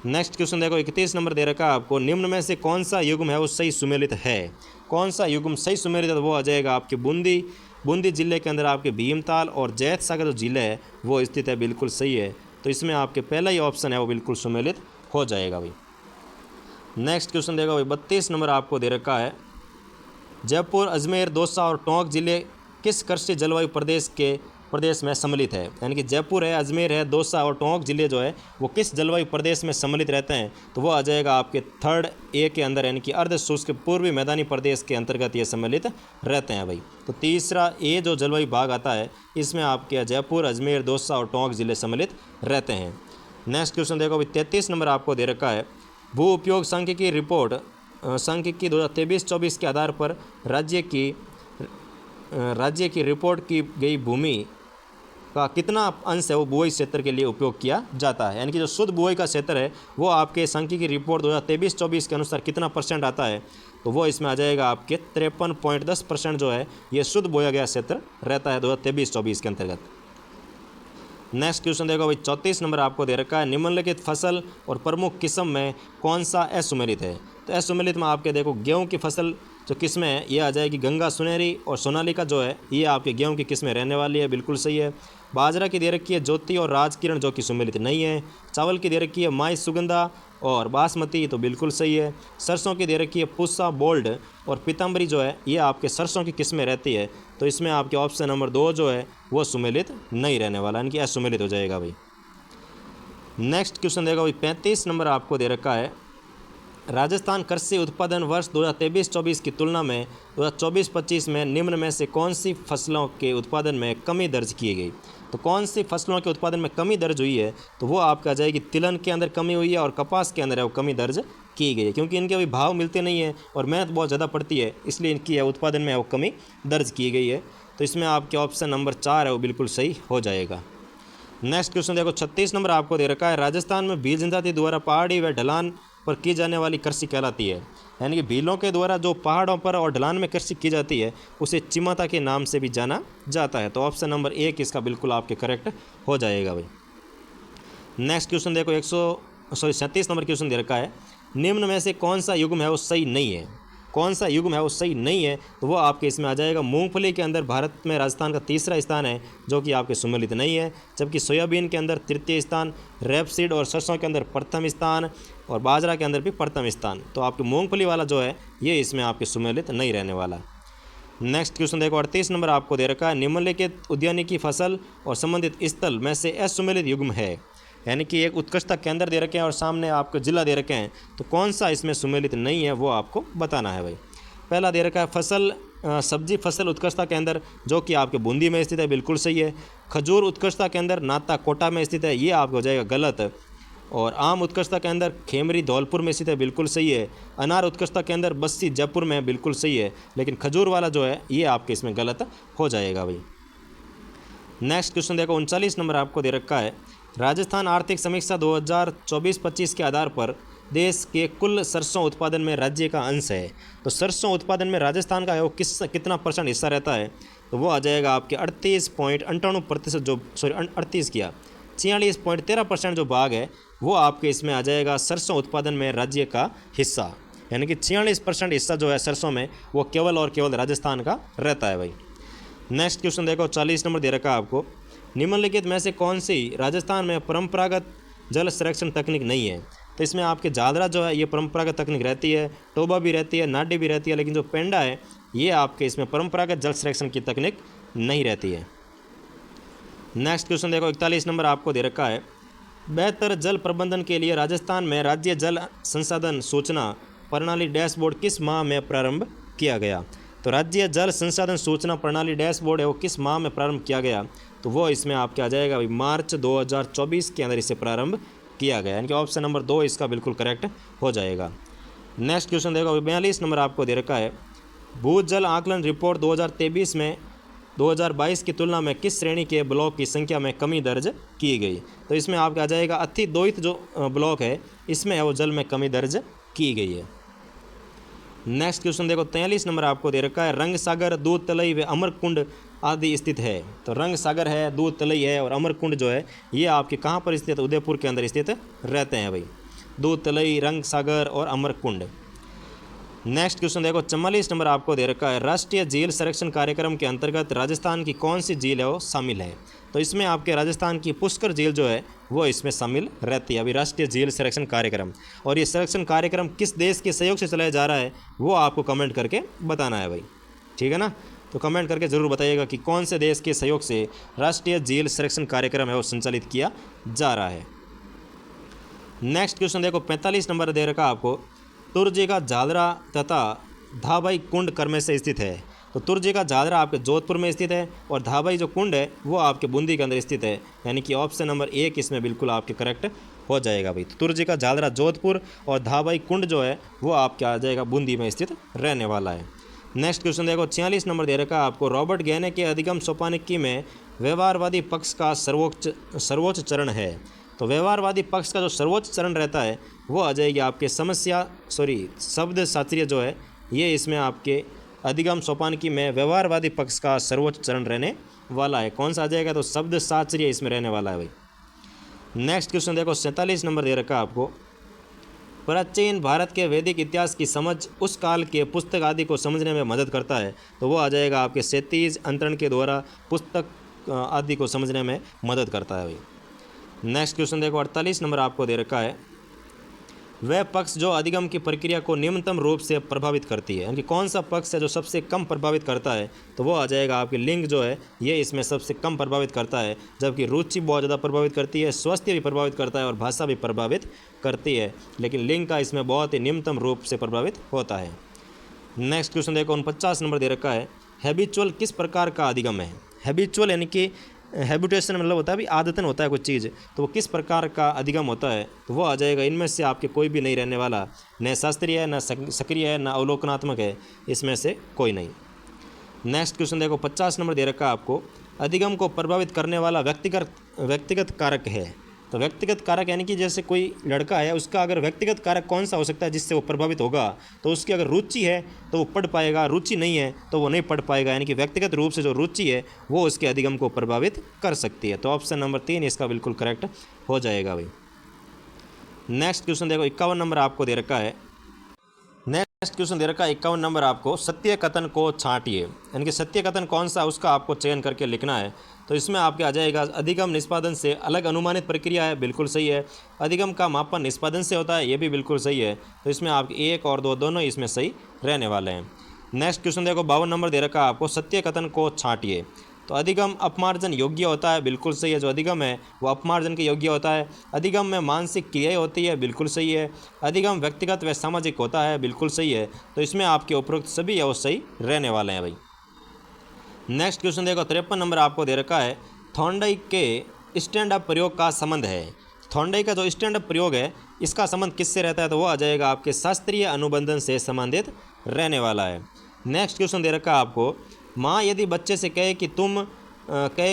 नेक्स्ट क्वेश्चन देखो, 31 नंबर दे रखा है आपको, निम्न में से कौन सा युग्म है वो सही सुमेलित है। कौन सा युग्म सही सुमेलित है, तो वो आ जाएगा आपके बूंदी जिले के अंदर आपके भीमताल और जैत सागर जो जिले है वो स्थित है, बिल्कुल सही है। तो इसमें आपके पहला ही ऑप्शन है वो बिल्कुल सुमेलित हो जाएगा भाई। नेक्स्ट क्वेश्चन देखो भाई, 32 नंबर आपको दे रखा है, जयपुर अजमेर दौसा और टोंक जिले किस कृषि जलवायु प्रदेश में सम्मिलित है। यानी कि जयपुर है, अजमेर है, दौसा और टोंक जिले जो है वो किस जलवायु प्रदेश में सम्मिलित रहते हैं, तो वो आ जाएगा आपके 3rd ए के अंदर, यानी कि अर्ध शुष्क पूर्वी मैदानी प्रदेश के अंतर्गत ये सम्मिलित रहते हैं भाई। तो तीसरा ए जो जलवायु भाग आता है इसमें आपके जयपुर अजमेर दौसा और टोंक जिले सम्मिलित रहते हैं। नेक्स्ट क्वेश्चन देखो भाई, 33 नंबर आपको दे रखा है, भू उपयोग सांख्यिकी रिपोर्ट सांख्यिकी 2023-24 के आधार पर राज्य की रिपोर्ट की गई भूमि का कितना अंश है वो बुआई क्षेत्र के लिए उपयोग किया जाता है। यानी कि जो शुद्ध बुआई का क्षेत्र है वो आपके सांख्यिकी रिपोर्ट 2023-24 के अनुसार कितना % आता है, तो वो इसमें आ जाएगा आपके 53.10% जो है ये शुद्ध बोया गया क्षेत्र रहता है 2023-24 के अंतर्गत। नेक्स्ट क्वेश्चन देखो भाई, 34 नंबर आपको दे रखा है, निम्नलिखित फसल और प्रमुख किस्म में कौन सा असुमेलित है। तो असुमेलित में आपके देखो गेहूं की फसल जो किस्में है ये आ जाएगी गंगा सुनहरी और सोनालिका जो है ये आपके गेहूं की किस्में रहने वाली है, बिल्कुल सही है। बाजरा की दे रखी है ज्योति और राजकिरण जो कि सुमेलित नहीं है। चावल की दे रखी है माई सुगंधा और बासमती, तो बिल्कुल सही है। सरसों की दे रखी है पुस्सा बोल्ड और पीताम्बरी जो है ये आपके सरसों की किस्में रहती है, तो इसमें आपके ऑप्शन नंबर 2 जो है वो सुमेलित नहीं रहने वाला, यानी कि असुमेलित हो जाएगा भाई। नेक्स्ट क्वेश्चन देगा भाई, 35 नंबर आपको दे रखा है, राजस्थान कृषि उत्पादन वर्ष 2023-24 की तुलना में 2024-25 में निम्न में से कौन सी फसलों के उत्पादन में कमी दर्ज की गई। तो कौन सी फसलों के उत्पादन में कमी दर्ज हुई है, तो वो आपका आ जाएगी तिलहन के अंदर कमी हुई है और कपास के अंदर है वो कमी दर्ज की गई है, क्योंकि इनके अभी भाव मिलते नहीं है और मेहनत बहुत ज़्यादा पड़ती है, इसलिए इनकी उत्पादन में वो कमी दर्ज की गई है। तो इसमें आपके ऑप्शन नंबर 4 है वो बिल्कुल सही हो जाएगा। नेक्स्ट क्वेश्चन देखो, 36 नंबर आपको दे रखा है, राजस्थान में भील जनजाति द्वारा पहाड़ी व ढलान पर की जाने वाली कृषि कहलाती है। यानी कि भीलों के द्वारा जो पहाड़ों पर और ढलान में कृषि की जाती है उसे चिमाता के नाम से भी जाना जाता है। तो ऑप्शन नंबर 1 इसका बिल्कुल आपके करेक्ट हो जाएगा भाई। नेक्स्ट क्वेश्चन देखो, 37 नंबर क्वेश्चन दे रखा है, निम्न में से कौन सा युग्म है वो सही नहीं है। कौन सा युग्म है वो सही नहीं है, तो वो आपके इसमें आ जाएगा मूंगफली के अंदर भारत में राजस्थान का तीसरा स्थान है जो कि आपके सुमेलित नहीं है, जबकि सोयाबीन के अंदर तृतीय स्थान, रेपसीड और सरसों के अंदर प्रथम स्थान और बाजरा के अंदर भी प्रथम स्थान। तो आपके मूंगफली वाला जो है ये इसमें आपके सुमेलित नहीं रहने वाला। नेक्स्ट क्वेश्चन देखो 38 नंबर आपको दे रखा है, निम्नलिखित उद्यानिकी फसल और संबंधित स्थल में से असुमेलित युग्म है। यानी कि एक उत्कृष्टता केंद्र दे रखे हैं और सामने आपको जिला दे रखे हैं, तो कौन सा इसमें सुमेलित नहीं है वो आपको बताना है भाई। पहला दे रखा है फसल सब्जी फसल उत्कृष्टता केंद्र, जो कि आपके बूंदी में स्थित है, बिल्कुल सही है। खजूर उत्कृष्टता केंद्र नाता कोटा में स्थित है, ये आपको हो जाएगा गलत। और आम उत्कृष्टता केंद्र खेमरी धौलपुर में स्थित है, बिल्कुल सही है। अनार उत्कृष्टता केंद्र बस्सी जयपुर में, बिल्कुल सही है। लेकिन खजूर वाला जो है ये आपके इसमें गलत हो जाएगा भाई। नेक्स्ट क्वेश्चन देखो 39 नंबर आपको दे रखा है, राजस्थान आर्थिक समीक्षा 2024-25 के आधार पर देश के कुल सरसों उत्पादन में राज्य का अंश है। तो सरसों उत्पादन में राजस्थान का वो कितना परसेंट हिस्सा रहता है, तो वो आ जाएगा आपके 38.98%, जो 38 किया 46.13% जो भाग है वो आपके इसमें आ जाएगा सरसों उत्पादन में राज्य का हिस्सा। यानी कि 46% हिस्सा जो है सरसों में वो केवल और केवल राजस्थान का रहता है भाई। नेक्स्ट क्वेश्चन देखो 40 नंबर दे रखा है आपको, निम्नलिखित में से कौन सी राजस्थान में परंपरागत जल संरक्षण तकनीक नहीं है। तो इसमें आपके जादरा जो है ये परंपरागत तकनीक रहती है, टोबा भी रहती है, नाडी भी रहती है, लेकिन जो पेंडा है ये आपके इसमें परंपरागत जल संरक्षण की तकनीक नहीं रहती है। नेक्स्ट क्वेश्चन देखो 41 नंबर आपको दे रखा है, बेहतर जल प्रबंधन के लिए राजस्थान में राज्य जल संसाधन सूचना प्रणाली डैशबोर्ड किस माह में प्रारंभ किया गया। तो राज्य जल संसाधन सूचना प्रणाली डैशबोर्ड है वो किस माह में प्रारंभ किया गया, तो वो इसमें आपके आ जाएगा भाई मार्च 2024 के अंदर इसे प्रारंभ किया गया। यानी कि ऑप्शन नंबर 2 इसका बिल्कुल करेक्ट हो जाएगा। नेक्स्ट क्वेश्चन देखो 42 नंबर आपको दे रखा है, भूजल आकलन रिपोर्ट 2023 में 2022 की तुलना में किस श्रेणी के ब्लॉक की संख्या में कमी दर्ज की गई। तो इसमें आपका आ जाएगा अति दोहित जो ब्लॉक है इसमें वो जल में कमी दर्ज की गई है। नेक्स्ट क्वेश्चन देखो 43 नंबर आपको दे रखा है, रंग सागर दूध तलई व अमरकुंड आदि स्थित है। तो रंग सागर है, दूध तलई है और अमरकुंड जो है ये आपके कहाँ पर स्थित है, उदयपुर के अंदर स्थित रहते हैं भाई, दूध तलई, रंग सागर और अमरकुंड। नेक्स्ट क्वेश्चन देखो 44 नंबर आपको दे रखा है, राष्ट्रीय झील संरक्षण कार्यक्रम के अंतर्गत राजस्थान की कौन सी झील है वो शामिल है। तो इसमें आपके राजस्थान की पुष्कर झील जो है वो इसमें शामिल रहती है अभी राष्ट्रीय झील संरक्षण कार्यक्रम। और ये संरक्षण कार्यक्रम किस देश के सहयोग से चलाया जा रहा है वो आपको कमेंट करके बताना है भाई, ठीक है ना। तो कमेंट करके ज़रूर बताइएगा कि कौन से देश के सहयोग से राष्ट्रीय झील संरक्षण कार्यक्रम है वो संचालित किया जा रहा है। नेक्स्ट क्वेश्चन देखो 45 नंबर दे रखा आपको, तुर्जी का झादरा तथा धाबाई कुंड कर्मे से स्थित है। तो तुर्जी का झादरा आपके जोधपुर में स्थित है और धाबाई जो कुंड है वो आपके बूंदी के अंदर स्थित है। यानी कि ऑप्शन नंबर 1 इसमें बिल्कुल आपके करेक्ट हो जाएगा भाई। तो तुर्जी का झादरा जोधपुर और धाबाई कुंड जो है वो आपके आ जाएगा बूंदी में स्थित रहने वाला है। नेक्स्ट क्वेश्चन देखो 46 नंबर दे रखा है आपको, रॉबर्ट गैने के अधिगम सोपानिकी में व्यवहारवादी पक्ष का सर्वोच्च चरण है। तो व्यवहारवादी पक्ष का जो सर्वोच्च चरण रहता है वो आ जाएगी आपके शब्द शास्त्रीय जो है ये इसमें आपके अधिगम सोपानिकी में व्यवहारवादी पक्ष का सर्वोच्च चरण रहने वाला है। कौन सा आ जाएगा, तो शब्द शास्त्रीय इसमें रहने वाला है भाई। नेक्स्ट क्वेश्चन देखो 47 नंबर दे रखा है आपको, प्राचीन भारत के वैदिक इतिहास की समझ उस काल के पुस्तक आदि को समझने में मदद करता है। तो वो आ जाएगा आपके क्षैतिज अंतरण के द्वारा पुस्तक आदि को समझने में मदद करता है भाई। नेक्स्ट क्वेश्चन देखो 48 नंबर आपको दे रखा है, वह पक्ष जो अधिगम की प्रक्रिया को निम्नतम रूप से प्रभावित करती है। यानी कि कौन सा पक्ष है जो सबसे कम प्रभावित करता है, तो वो आ जाएगा आपकी लिंग जो है ये इसमें सबसे कम प्रभावित करता है, जबकि रुचि बहुत ज़्यादा प्रभावित करती है, स्वास्थ्य भी प्रभावित करता है और भाषा भी प्रभावित करती है, लेकिन लिंग का इसमें बहुत ही निम्नतम रूप से प्रभावित होता है। नेक्स्ट क्वेश्चन देखो 49 नंबर दे रखा है, हैबिचुअल किस प्रकार का अधिगम है। हैबिचुअल यानी कि हैबिटेशन मतलब होता है भी आदतन होता है कुछ चीज़, तो वो किस प्रकार का अधिगम होता है, तो वो आ जाएगा इनमें से आपके कोई भी नहीं रहने वाला, न शास्त्रीय है, न सक्रिय है, न अवलोकनात्मक है, इसमें से कोई नहीं। नेक्स्ट क्वेश्चन देखो 50 नंबर दे रखा है आपको, अधिगम को प्रभावित करने वाला व्यक्तिगत कारक है। तो व्यक्तिगत कारक यानी कि जैसे कोई लड़का है उसका अगर व्यक्तिगत कारक कौन सा हो सकता है जिससे वो प्रभावित होगा, तो उसकी अगर रुचि है तो वो पढ़ पाएगा, रुचि नहीं है तो वो नहीं पढ़ पाएगा। यानी कि व्यक्तिगत रूप से जो रुचि है वो उसके अधिगम को प्रभावित कर सकती है। तो ऑप्शन नंबर 3 इसका बिल्कुल करेक्ट हो जाएगा भाई। नेक्स्ट क्वेश्चन देखो 51 नंबर आपको दे रखा है, नेक्स्ट क्वेश्चन दे रखा है 51 नंबर आपको, सत्य कथन को छांटिए। यानी कि सत्य कथन कौन सा उसका आपको चयन करके लिखना है। तो इसमें आपके आ जाएगा अधिगम निष्पादन से अलग अनुमानित प्रक्रिया है, बिल्कुल सही है। अधिगम का मापन निष्पादन से होता है, ये भी बिल्कुल सही है। तो इसमें आप 1 और 2 दोनों इसमें सही रहने वाले हैं। नेक्स्ट क्वेश्चन देखो 52 नंबर दे रखा है आपको, सत्य कथन को छांटिए। तो अधिगम अपमार्जन योग्य होता है, बिल्कुल सही है। जो अधिगम है वो अपमार्जन के योग्य होता है। अधिगम में मानसिक क्रियाएं होती है, बिल्कुल सही है। अधिगम व्यक्तिगत व सामाजिक होता है, बिल्कुल सही है। तो इसमें आपके उपरोक्त सभी है वो सही रहने वाले हैं भाई। नेक्स्ट क्वेश्चन देखो 53 नंबर आपको दे रखा है, थॉर्नडाइक के स्टैंड अप प्रयोग का संबंध है। थॉर्नडाइक का जो स्टैंड अप प्रयोग है इसका संबंध किससे रहता है, तो वो आ जाएगा आपके शास्त्रीय अनुबंधन से संबंधित रहने वाला है। नेक्स्ट क्वेश्चन दे रखा है आपको, माँ यदि बच्चे से कहे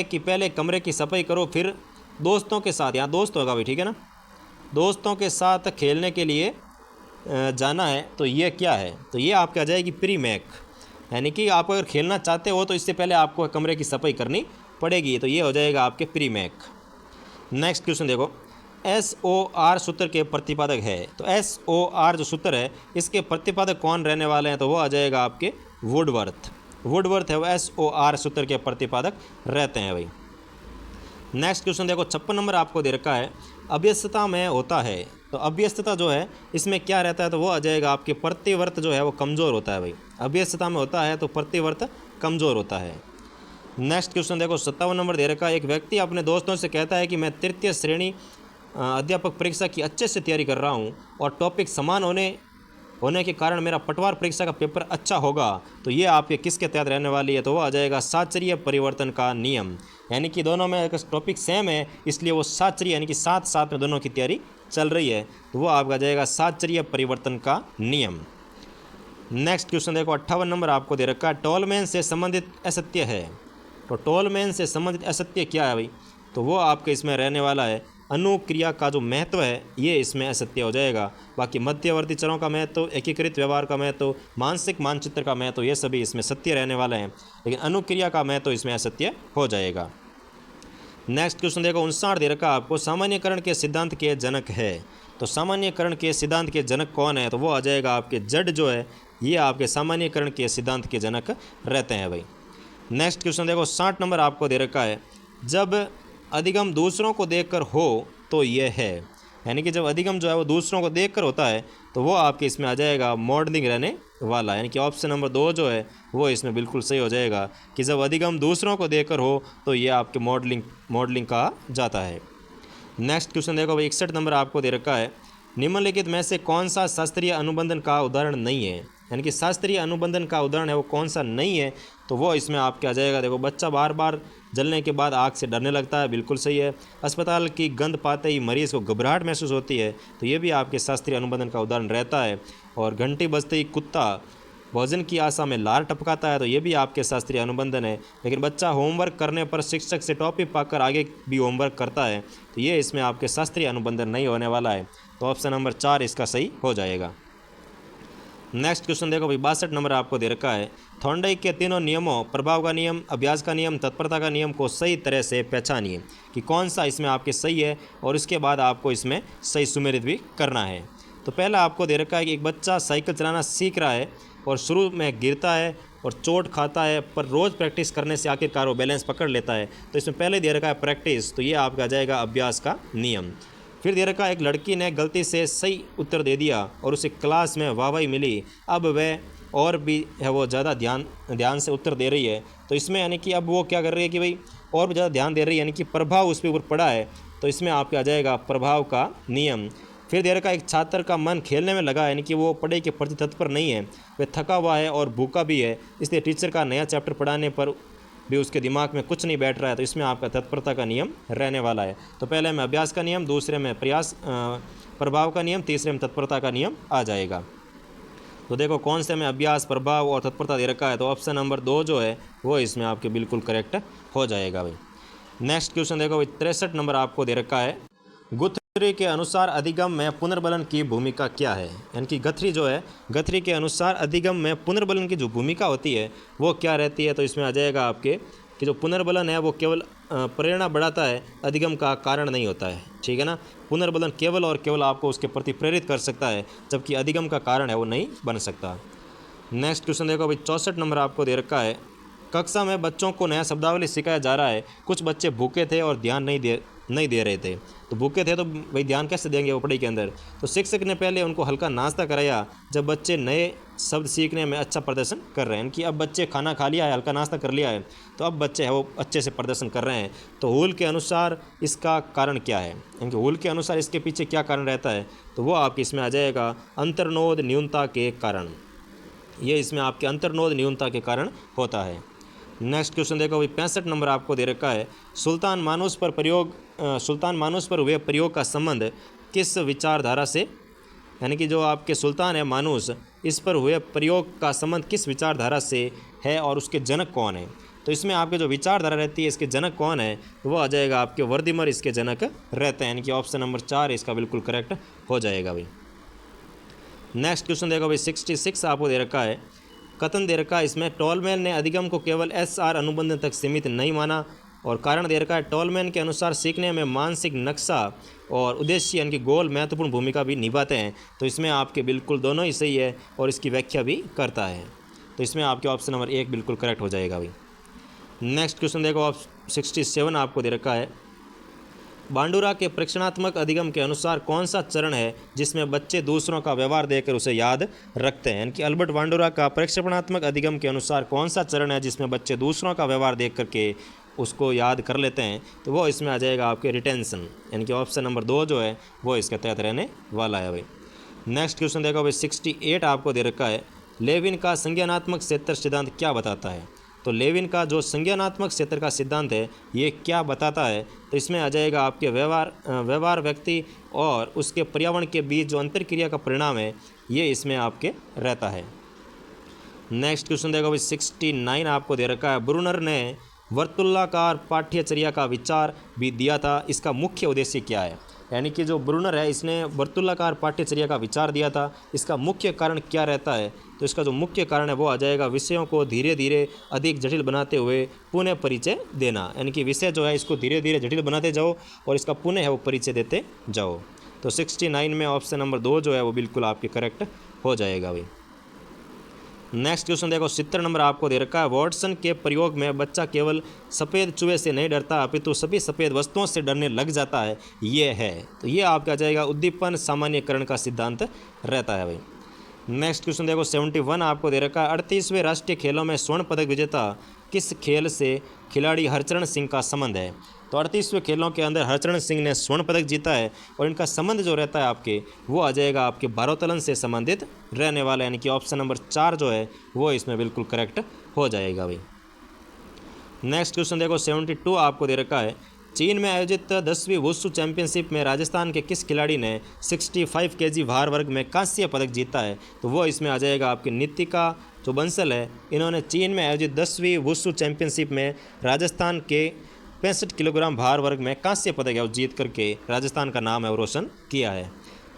कि पहले कमरे की सफाई करो फिर दोस्तों के साथ, यहाँ दोस्त होगा भाई, ठीक है ना, दोस्तों के साथ खेलने के लिए जाना है, तो ये क्या है, तो ये आपके आ जाएगी प्री मैक। यानी कि आप अगर खेलना चाहते हो तो इससे पहले आपको कमरे की सफाई करनी पड़ेगी, तो ये हो जाएगा आपके प्री मैक। नेक्स्ट क्वेश्चन देखो, SOR सूत्र के प्रतिपादक है। तो SOR जो सूत्र है इसके प्रतिपादक कौन रहने वाले हैं, तो वो आ जाएगा आपके वुडवर्थ। वुडवर्थ है वो SOR सूत्र के प्रतिपादक रहते हैं भाई। नेक्स्ट क्वेश्चन देखो 56 नंबर आपको दे रखा है, अभ्यस्तता में होता है। तो अभ्यस्तता जो है इसमें क्या रहता है, तो वो आ जाएगा आपके प्रतिवर्त जो है वो कमज़ोर होता है भाई। अभ्यस्तता में होता है तो प्रतिवर्त कमज़ोर होता है। नेक्स्ट क्वेश्चन देखो 57 नंबर दे रखा है, एक व्यक्ति अपने दोस्तों से कहता है कि मैं तृतीय श्रेणी अध्यापक परीक्षा की अच्छे से तैयारी कर रहा हूँ और टॉपिक समान होने के कारण मेरा पटवार परीक्षा का पेपर अच्छा होगा। तो ये आपके किसके तहत रहने वाली है, तो वो आ जाएगा साचर्य परिवर्तन का नियम। यानी कि दोनों में अगर टॉपिक सेम है इसलिए वो साचर्य यानी कि साथ साथ में दोनों की तैयारी चल रही है, तो वो आपका जाएगा साचर्य परिवर्तन का नियम। नेक्स्ट क्वेश्चन देखो 58 नंबर आपको दे रखा है, टोलमैन से संबंधित असत्य है। तो टोलमैन से संबंधित असत्य क्या है भाई, तो वो आपके इसमें रहने वाला है अनुक्रिया का जो महत्व है ये इसमें असत्य हो जाएगा। बाकी मध्यवर्ती चरों का महत्व, एकीकृत व्यवहार का महत्व, मानसिक मानचित्र का महत्व, ये सभी इसमें सत्य रहने वाले हैं, लेकिन अनुक्रिया का महत्व इसमें असत्य हो जाएगा। नेक्स्ट क्वेश्चन देखो 59 दे रखा आपको, सामान्यकरण के सिद्धांत के जनक है। तो सामान्यकरण के सिद्धांत के जनक कौन है, तो वो आ जाएगा आपके जड जो है ये आपके सामान्यकरण के सिद्धांत के जनक रहते हैं भाई। नेक्स्ट क्वेश्चन देखो 60 नंबर आपको दे रखा है, जब अधिगम दूसरों को देखकर हो तो ये है। यानी कि जब अधिगम जो है वो दूसरों को देखकर होता है तो वो आपके इसमें आ जाएगा मॉडलिंग रहने वाला। यानी कि ऑप्शन नंबर 2 जो है वो इसमें बिल्कुल सही हो जाएगा कि जब अधिगम दूसरों को देखकर हो तो ये आपके मॉडलिंग कहा जाता है। नेक्स्ट क्वेश्चन देखो भाई 61 नंबर आपको दे रखा है, निम्नलिखित में से कौन सा शास्त्रीय अनुबंधन का उदाहरण नहीं है। यानी कि शास्त्रीय अनुबंधन का उदाहरण है वो कौन सा नहीं है, तो वो इसमें आपके आ जाएगा। देखो बच्चा बार बार जलने के बाद आग से डरने लगता है, बिल्कुल सही है। अस्पताल की गंध पाते ही मरीज़ को घबराहट महसूस होती है, तो ये भी आपके शास्त्रीय अनुबंधन का उदाहरण रहता है। और घंटी बजते ही कुत्ता भोजन की आशा में लार टपकाता है, तो ये भी आपके शास्त्रीय अनुबंधन है। लेकिन बच्चा होमवर्क करने पर शिक्षक से टॉफी पाकर आगे भी होमवर्क करता है, तो ये इसमें आपके शास्त्रीय अनुबंधन नहीं होने वाला है। तो ऑप्शन नंबर 4 इसका सही हो जाएगा। नेक्स्ट क्वेश्चन देखो भाई 62 नंबर आपको दे रखा है, थॉर्नडाइक के तीनों नियमों, प्रभाव का नियम, अभ्यास का नियम, तत्परता का नियम को सही तरह से पहचानिए कि कौन सा इसमें आपके सही है, और इसके बाद आपको इसमें सही सुमेलित भी करना है। तो पहला आपको दे रखा है कि एक बच्चा साइकिल चलाना सीख रहा है और शुरू में गिरता है और चोट खाता है, पर रोज़ प्रैक्टिस करने से आखिरकार वो बैलेंस पकड़ लेता है। तो इसमें पहले दे रखा है प्रैक्टिस, तो ये आपका जाएगा अभ्यास का नियम। फिर दे रखा एक लड़की ने गलती से सही उत्तर दे दिया और उसे क्लास में वाहवाही मिली, अब वह और भी है वो ज़्यादा ध्यान से उत्तर दे रही है। तो इसमें यानी कि अब वो क्या कर रही है कि भाई और भी ज़्यादा ध्यान दे रही है, यानी कि प्रभाव उस पर ऊपर पड़ा है, तो इसमें आपके आ जाएगा प्रभाव का नियम। फिर दे रखा एक छात्र का मन खेलने में लगा, यानी कि वो पढ़ाई के प्रति तत्पर नहीं है, वह थका हुआ है और भूखा भी है, इसलिए टीचर का नया चैप्टर पढ़ाने पर भी उसके दिमाग में कुछ नहीं बैठ रहा है, तो इसमें आपका तत्परता का नियम रहने वाला है। तो पहले में अभ्यास का नियम, दूसरे में प्रभाव का नियम, तीसरे में तत्परता का नियम आ जाएगा। तो देखो कौन से में अभ्यास, प्रभाव और तत्परता दे रखा है, तो ऑप्शन नंबर 2 जो है वो इसमें आपके बिल्कुल करेक्ट हो जाएगा भाई। नेक्स्ट क्वेश्चन देखो भाई 63 नंबर आपको दे रखा है, गुथरी के अनुसार अधिगम में पुनर्बलन की भूमिका क्या है। यानी कि गथरी के अनुसार अधिगम में पुनर्बलन की जो भूमिका होती है वो क्या रहती है, तो इसमें आ जाएगा आपके कि जो पुनर्बलन है वो केवल प्रेरणा बढ़ाता है, अधिगम का कारण नहीं होता है, ठीक है ना। पुनर्बलन केवल और केवल आपको उसके प्रति प्रेरित कर सकता है, जबकि अधिगम का कारण है वो नहीं बन सकता। नेक्स्ट क्वेश्चन देखो भाई 64 नंबर आपको दे रखा है, कक्षा में बच्चों को नया शब्दावली सिखाया जा रहा है, कुछ बच्चे भूखे थे और ध्यान नहीं नहीं दे रहे थे। तो भूखे थे तो भाई ध्यान कैसे देंगे वो पढ़ाई के अंदर। तो शिक्षक ने पहले उनको हल्का नाश्ता कराया। जब बच्चे नए शब्द सीखने में अच्छा प्रदर्शन कर रहे हैं, कि अब बच्चे खाना खा लिया है, हल्का नाश्ता कर लिया है, तो अब बच्चे हैं वो अच्छे से प्रदर्शन कर रहे हैं। तो हूल के अनुसार इसका कारण क्या है, इनके हूल के अनुसार इसके पीछे क्या कारण रहता है, तो वो आपके इसमें आ जाएगा अंतर्नोद न्यूनता के कारण। ये इसमें आपके अंतर्नोद न्यूनता के कारण होता है। नेक्स्ट क्वेश्चन देखो भाई, 65 नंबर आपको दे रखा है। सुल्तान मानूस पर हुए प्रयोग का संबंध किस विचारधारा से, यानी कि जो आपके सुल्तान है मानूस, इस पर हुए प्रयोग का संबंध किस विचारधारा से है और उसके जनक कौन है। तो इसमें आपके जो विचारधारा रहती है इसके जनक कौन है, तो वो आ जाएगा आपके वर्दिमर इसके जनक रहते हैं, यानी कि ऑप्शन नंबर 4 इसका बिल्कुल करेक्ट हो जाएगा भाई। नेक्स्ट क्वेश्चन देखो भाई, 66 आपको दे रखा है। कथन दे रखा है इसमें, टॉलमैन ने अधिगम को केवल SR अनुबंध तक सीमित नहीं माना, और कारण दे रखा है टॉलमैन के अनुसार सीखने में मानसिक नक्शा और उद्देश्य यानी कि गोल महत्वपूर्ण भूमिका भी निभाते हैं। तो इसमें आपके बिल्कुल दोनों ही सही है और इसकी व्याख्या भी करता है। तो इसमें आपके ऑप्शन नंबर 1 बिल्कुल करेक्ट हो जाएगा भाई। नेक्स्ट क्वेश्चन देखो आप, 67 आपको दे रखा है। बांडुरा के प्रेक्षणात्मक अधिगम के अनुसार कौन सा चरण है जिसमें बच्चे दूसरों का व्यवहार देखकर उसे याद रखते हैं, यानी कि अल्बर्ट बांडुरा का प्रेक्षणात्मक अधिगम के अनुसार कौन सा चरण है जिसमें बच्चे दूसरों का व्यवहार देख करके उसको याद कर लेते हैं, तो वो इसमें आ जाएगा आपके रिटेंशन, यानी कि ऑप्शन नंबर 2 जो है वो इसके तहत रहने वाला है भाई। नेक्स्ट क्वेश्चन देखो भाई, 68 आपको दे रखा है। लेविन का संज्ञानात्मक क्षेत्र सिद्धांत क्या बताता है। तो लेविन का जो संज्ञानात्मक क्षेत्र का सिद्धांत है ये क्या बताता है, तो इसमें आ जाएगा आपके व्यवहार व्यक्ति और उसके पर्यावरण के बीच जो अंतरक्रिया का परिणाम है ये इसमें आपके रहता है। नेक्स्ट क्वेश्चन देखो भाई, 69 आपको दे रखा है। ब्रूनर ने वर्तुलाकार पाठ्यचर्या का विचार भी दिया था, इसका मुख्य उद्देश्य क्या है, यानी कि जो ब्रूनर है इसने वर्तुलाकार पाठ्यचर्या का विचार दिया था, इसका मुख्य कारण क्या रहता है, तो इसका जो मुख्य कारण है वो आ जाएगा विषयों को धीरे धीरे अधिक जटिल बनाते हुए पुनः परिचय देना, यानी कि विषय जो है इसको धीरे धीरे जटिल बनाते जाओ और इसका पुनः है वो परिचय देते जाओ। तो 69 में ऑप्शन नंबर 2 जो है वो बिल्कुल आपके करेक्ट हो जाएगा भाई। नेक्स्ट क्वेश्चन देखो, 70 नंबर आपको दे रखा है। वॉटसन के प्रयोग में बच्चा केवल सफ़ेद चूहे से नहीं डरता अपितु सभी सफ़ेद वस्तुओं से डरने लग जाता है, ये है। तो ये आपका जाएगा उद्दीपन सामान्यकरण का सिद्धांत रहता है भाई। नेक्स्ट क्वेश्चन देखो, 71 आपको दे रखा है। 38वें राष्ट्रीय खेलों में स्वर्ण पदक विजेता किस खेल से खिलाड़ी हरचरण सिंह का संबंध है। तो 38वें खेलों के अंदर हरचरण सिंह ने स्वर्ण पदक जीता है और इनका संबंध जो रहता है आपके वो आ जाएगा आपके भारोत्तोलन से संबंधित रहने वाला, यानी कि ऑप्शन नंबर 4 जो है वो इसमें बिल्कुल करेक्ट हो जाएगा भाई। नेक्स्ट क्वेश्चन देखो, 72 आपको दे रखा है। चीन में आयोजित 10वीं वुशु चैंपियनशिप में राजस्थान के किस खिलाड़ी ने 65 kg भार वर्ग में कांस्य पदक जीता है, तो वो इसमें आ जाएगा आपके नितिका जो बंसल है, इन्होंने चीन में आयोजित 10वीं वुशु चैंपियनशिप में राजस्थान के 65 किलोग्राम भार वर्ग में कांस्य पदक है वो जीत करके राजस्थान का नाम है वो रोशन किया है।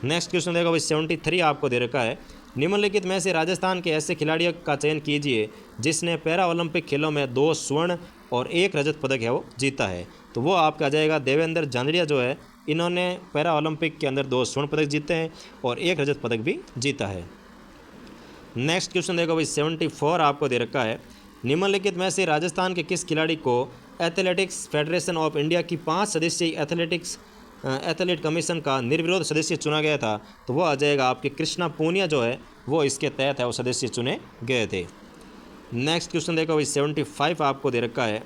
नेक्स्ट क्वेश्चन देखो भाई, 73 आपको दे रखा है। निम्नलिखित में से राजस्थान के ऐसे खिलाड़ियों का चयन कीजिए जिसने पैरा ओलंपिक खेलों में 2 स्वर्ण और 1 रजत पदक है वो जीता है, तो वो आपका जाएगा देवेंद्र झांझड़िया जो है, इन्होंने पैरा ओलंपिक के अंदर 2 स्वर्ण पदक जीते हैं और 1 रजत पदक भी जीता है। नेक्स्ट क्वेश्चन देखो भाई, 74 आपको दे रखा है। निम्नलिखित में से राजस्थान के किस खिलाड़ी को एथलेटिक्स फेडरेशन ऑफ इंडिया की 5 सदस्यीय एथलीट कमीशन का निर्विरोध सदस्य चुना गया था, तो वो आ जाएगा आपके कृष्णा पूनिया जो है वो इसके तहत है वो सदस्य चुने गए थे। नेक्स्ट क्वेश्चन देखो भाई, 75 आपको दे रखा है।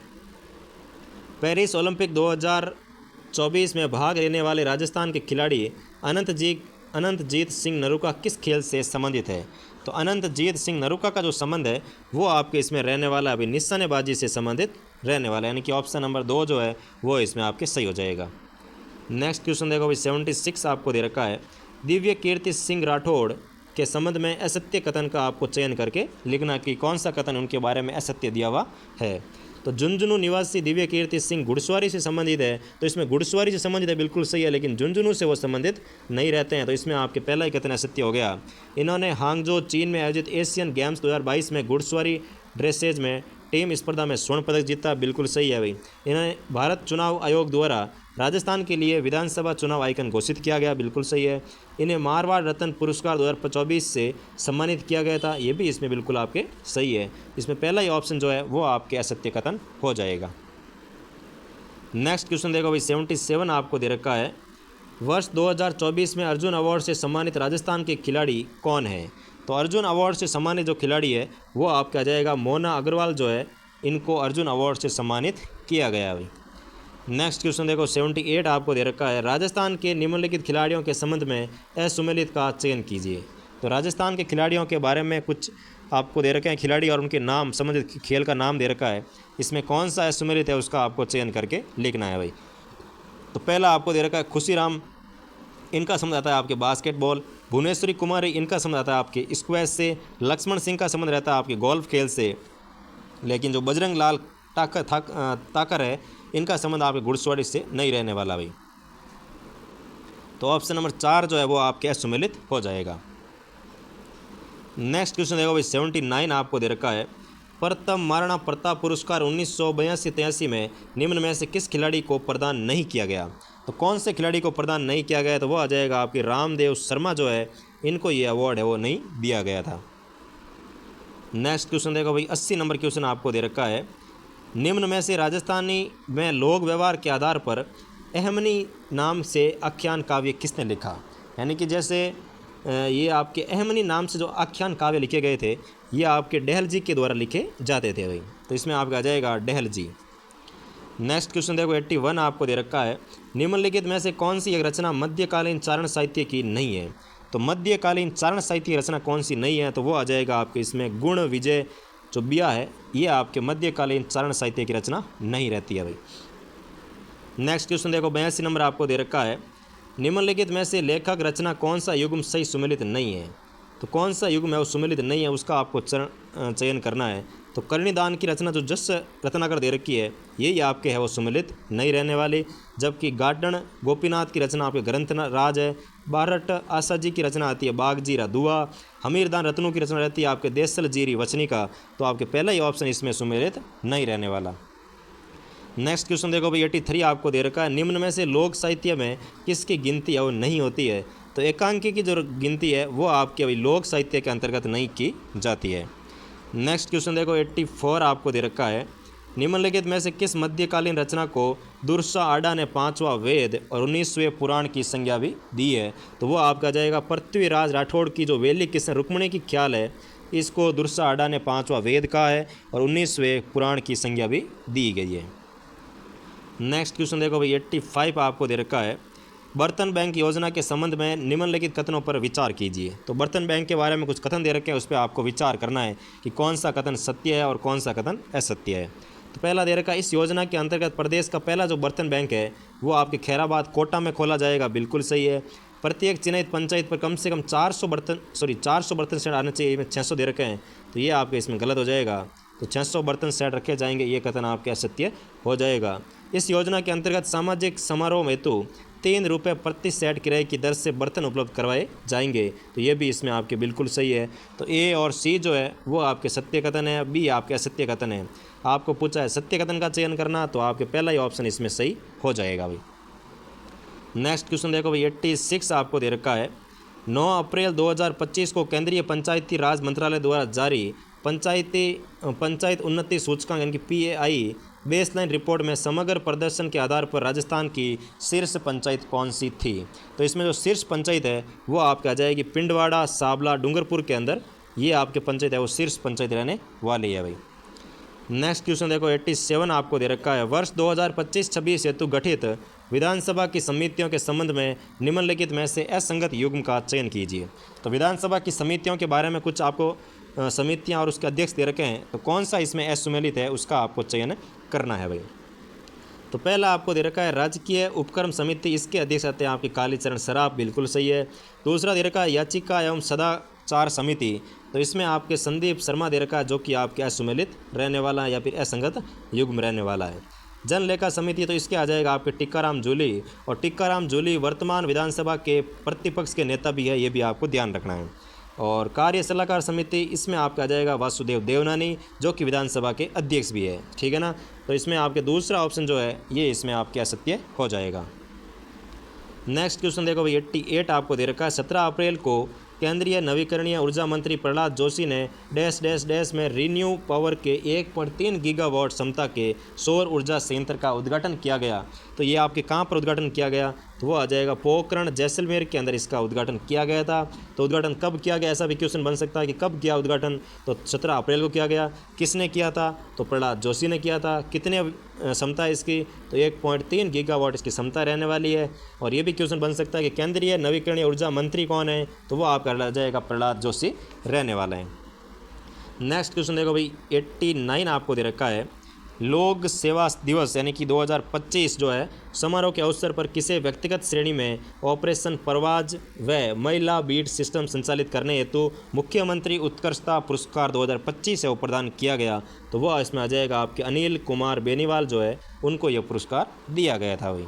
पेरिस ओलंपिक 2024 में भाग लेने वाले राजस्थान के खिलाड़ी अनंतजीत सिंह नरूका किस खेल से संबंधित है, तो अनंतजीत सिंह नरूका का जो संबंध है वो आपके इसमें रहने वाला अभी निशानेबाजी से संबंधित रहने वाला है, यानी कि ऑप्शन नंबर 2 जो है वो इसमें आपके सही हो जाएगा। नेक्स्ट क्वेश्चन देखो भाई, 76 आपको दे रखा है। दिव्य कीर्ति सिंह राठौड़ के संबंध में असत्य कथन का आपको चयन करके लिखना कि कौन सा कथन उनके बारे में असत्य दिया हुआ है। तो झुंझुनू निवासी दिव्य कीर्ति सिंह घुड़सवारी से संबंधित है, तो इसमें घुड़सवारी से संबंधित है बिल्कुल सही है, लेकिन झुंझुनू से वो संबंधित नहीं रहते हैं, तो इसमें आपके पहला ही कथन असत्य हो गया। इन्होंने हांगजो चीन में आयोजित एशियन गेम्स 2022 में घुड़सवारी ड्रेसेज में टीम स्पर्धा में स्वर्ण पदक जीता, बिल्कुल सही है भाई। इन्हें भारत चुनाव आयोग द्वारा राजस्थान के लिए विधानसभा चुनाव आइकन घोषित किया गया, बिल्कुल सही है। इन्हें मारवाड़ रत्न पुरस्कार 2024 से सम्मानित किया गया था, ये भी इसमें बिल्कुल आपके सही है। इसमें पहला ही ऑप्शन जो है वो आपके असत्य कथन हो जाएगा। नेक्स्ट क्वेश्चन देखो भाई 77 आपको दे रखा है, वर्ष 2024 में अर्जुन अवार्ड से सम्मानित राजस्थान के खिलाड़ी कौन है। तो अर्जुन अवार्ड से सम्मानित जो खिलाड़ी है वो आपका जाएगा मोना अग्रवाल जो है, इनको अर्जुन अवार्ड से सम्मानित किया गया भाई। नेक्स्ट क्वेश्चन देखो 78 आपको दे रखा है, राजस्थान के निम्नलिखित खिलाड़ियों के संबंध में असुमेलित का चयन कीजिए। तो राजस्थान के खिलाड़ियों के बारे में कुछ आपको दे रखे हैं खिलाड़ी और उनके नाम, संबंधित खेल का नाम दे रखा है, इसमें कौन सा असुमेलित है उसका आपको चयन करके लिखना है भाई। तो पहला आपको दे रखा है खुशीराम, इनका संबंध आता है आपके बास्केटबॉल। भुवनेश्वरी कुमारी, इनका संबंध आता है आपके स्क्वैश से। लक्ष्मण सिंह का संबंध रहता है आपके गोल्फ खेल से। लेकिन जो बजरंग लाल ताकर है, इनका संबंध आपके घुड़सवारी से नहीं रहने वाला भाई। तो ऑप्शन नंबर 4 जो है वो आपके असुमेलित हो जाएगा। नेक्स्ट क्वेश्चन देखो भाई 79 आपको दे रखा है, प्रथम महाराणा प्रताप पुरस्कार 1982-83 में निम्न में से किस खिलाड़ी को प्रदान नहीं किया गया। तो कौन से खिलाड़ी को प्रदान नहीं किया गया, तो वो आ जाएगा आपके रामदेव शर्मा जो है, इनको ये अवार्ड है वो नहीं दिया गया था। नेक्स्ट क्वेश्चन देखो भाई 80 नंबर क्वेश्चन आपको दे रखा है, निम्न में से राजस्थानी में लोक व्यवहार के आधार पर अहमनी नाम से आख्यान काव्य किसने लिखा। यानी कि जैसे ये आपके अहमनी नाम से जो आख्यान काव्य लिखे गए थे, ये आपके डहल जी के द्वारा लिखे जाते थे भाई। तो इसमें आपका आ जाएगा डहल जी। नेक्स्ट क्वेश्चन देखो 81 आपको दे रखा है, निम्नलिखित में से कौन सी एक रचना मध्यकालीन चारण साहित्य की नहीं है। तो मध्यकालीन चारण साहित्य की रचना कौन सी नहीं है, तो वो आ जाएगा आपके इसमें गुण विजय जो बिया है, ये आपके मध्यकालीन चारण साहित्य की रचना नहीं रहती है भाई। नेक्स्ट क्वेश्चन देखो 82 नंबर आपको दे रखा है, निम्नलिखित में से लेखक रचना कौन सा युग्म सही सुमेलित नहीं है। तो कौन सा युग्म है वो सुमेलित नहीं है, उसका आपको चयन करना है। तो कर्णिदान की रचना जो जस रत्नाकर दे रखी है, यही आपके है वो सुमेलित नहीं रहने वाली। जबकि गार्डन गोपीनाथ की रचना आपके ग्रंथ राज है। बारट आशा जी की रचना आती है बागजीरा दुआ। हमीरदान रत्नों की रचना रहती है आपके देसल जीरी वचनिका। तो आपके पहला ही ऑप्शन इसमें सुमेलित नहीं रहने वाला। नेक्स्ट क्वेश्चन देखो भाई 83 आपको दे रखा है, निम्न में से लोक साहित्य में किसकी गिनती है वो नहीं होती है। तो एकांकी की जो गिनती है वो आपके अभी लोक साहित्य के अंतर्गत नहीं की जाती है। नेक्स्ट क्वेश्चन देखो 84 आपको दे रखा है, निम्नलिखित में से किस मध्यकालीन रचना को दुर्सा आडा ने 5वां वेद और 19वें पुराण की संज्ञा भी दी है। तो वो आपका जाएगा पृथ्वीराज राठौड़ की जो वेली किस्म रुक्मणी की ख्याल है, इसको दुर्सा आडा ने 5वां वेद का है और 19वें पुराण की संज्ञा भी दी गई है। नेक्स्ट क्वेश्चन देखो भाई 85 आपको दे रखा है, बर्तन बैंक योजना के संबंध में निम्नलिखित कथनों पर विचार कीजिए। तो बर्तन बैंक के बारे में कुछ कथन दे रखे हैं, उस पर आपको विचार करना है कि कौन सा कथन सत्य है और कौन सा कथन असत्य है। तो पहला दे रखा है, इस योजना के अंतर्गत प्रदेश का पहला जो बर्तन बैंक है वो आपके खैराबाद कोटा में खोला जाएगा, बिल्कुल सही है। प्रत्येक चिन्हित पंचायत पर कम से कम 400 बर्तन सेट आने चाहिए, इसमें 600 दे रखे हैं, तो ये आपके इसमें गलत हो जाएगा। तो 600 बर्तन सेट रखे जाएंगे, ये कथन आपके असत्य हो जाएगा। इस योजना के अंतर्गत सामाजिक समारोह हेतु 3 रुपये प्रति सेट किराए की दर से बर्तन उपलब्ध करवाए जाएंगे, तो ये भी इसमें आपके बिल्कुल सही है। तो ए और सी जो है वो आपके सत्य कथन है, बी आपके असत्य कथन है। आपको पूछा है सत्य कथन का चयन करना, तो आपके पहला ही ऑप्शन इसमें सही हो जाएगा भाई। नेक्स्ट क्वेश्चन देखो भाई 86 आपको दे रखा है, 9 अप्रैल 2025 को केंद्रीय पंचायती राज मंत्रालय द्वारा जारी पंचायत उन्नति सूचकांक यानी कि PAI बेसलाइन रिपोर्ट में समग्र प्रदर्शन के आधार पर राजस्थान की शीर्ष पंचायत कौन सी थी। तो इसमें जो शीर्ष पंचायत है वो आपके आ जाएगी पिंडवाड़ा, साबला, डूंगरपुर के अंदर ये आपके पंचायत है वो शीर्ष पंचायत रहने वाली है भाई। नेक्स्ट क्वेश्चन देखो 87 आपको दे रखा है, वर्ष 2025-26 हेतु गठित विधानसभा की समितियों के संबंध में निम्नलिखित में से असंगत युग्म का चयन कीजिए। तो विधानसभा की समितियों के बारे में कुछ आपको समितियां और उसके अध्यक्ष दे रखे हैं, तो कौन सा इसमें असुमेलित है उसका आपको चयन करना है भाई। तो पहला आपको दे रखा है राजकीय उपक्रम समिति, इसके अध्यक्ष आते हैं आपके कालीचरण सराफ, बिल्कुल सही है। दूसरा दे रखा है याचिका एवं सदाचार समिति, तो इसमें आपके संदीप शर्मा दे रखा है जो कि आपके असुमेलित रहने वाला है या फिर असंगत युग्म रहने वाला है। जन लेखा समिति, तो इसके आ जाएगा आपके टिक्काराम जूली, और टिक्काराम जूली वर्तमान विधानसभा के प्रतिपक्ष के नेता भी है, ये भी आपको ध्यान रखना है। और कार्य सलाहकार समिति, इसमें आपका आ जाएगा वासुदेव देवनानी जो कि विधानसभा के अध्यक्ष भी है, ठीक है ना। तो इसमें आपके दूसरा ऑप्शन जो है ये इसमें आपके असत्य हो जाएगा। नेक्स्ट क्वेश्चन देखो भाई 88 आपको दे रखा है, 17 अप्रैल को केंद्रीय नवीकरणीय ऊर्जा मंत्री प्रहलाद जोशी ने डैश डैश डैश में रीन्यू पावर के 1.3 गीगावाट क्षमता के सौर ऊर्जा संयंत्र का उद्घाटन किया गया। तो ये आपके कहाँ पर उद्घाटन किया गया, तो वो आ जाएगा पोखरण जैसलमेर के अंदर इसका उद्घाटन किया गया था। तो उद्घाटन कब किया गया, ऐसा भी क्वेश्चन बन सकता है कि कब किया उद्घाटन, तो 17 अप्रैल को किया गया। किसने किया था, तो प्रहलाद जोशी ने किया था। कितने क्षमता है इसकी, तो 1.3 गीगावाट इसकी क्षमता रहने वाली है। और ये भी क्वेश्चन बन सकता है कि केंद्रीय नवीकरणीय ऊर्जा मंत्री कौन है, तो वो आपका रह जाएगा प्रहलाद जोशी रहने वाला है। नेक्स्ट क्वेश्चन देखो भाई 89 आपको दे रखा है। लोक सेवा दिवस यानी कि 2025 जो है समारोह के अवसर पर किसे व्यक्तिगत श्रेणी में ऑपरेशन परवाज व महिला बीट सिस्टम संचालित करने हेतु मुख्यमंत्री उत्कृष्टता पुरस्कार 2025 से वो प्रदान किया गया, तो वह इसमें आ जाएगा आपके अनिल कुमार बेनीवाल जो है उनको यह पुरस्कार दिया गया था भाई।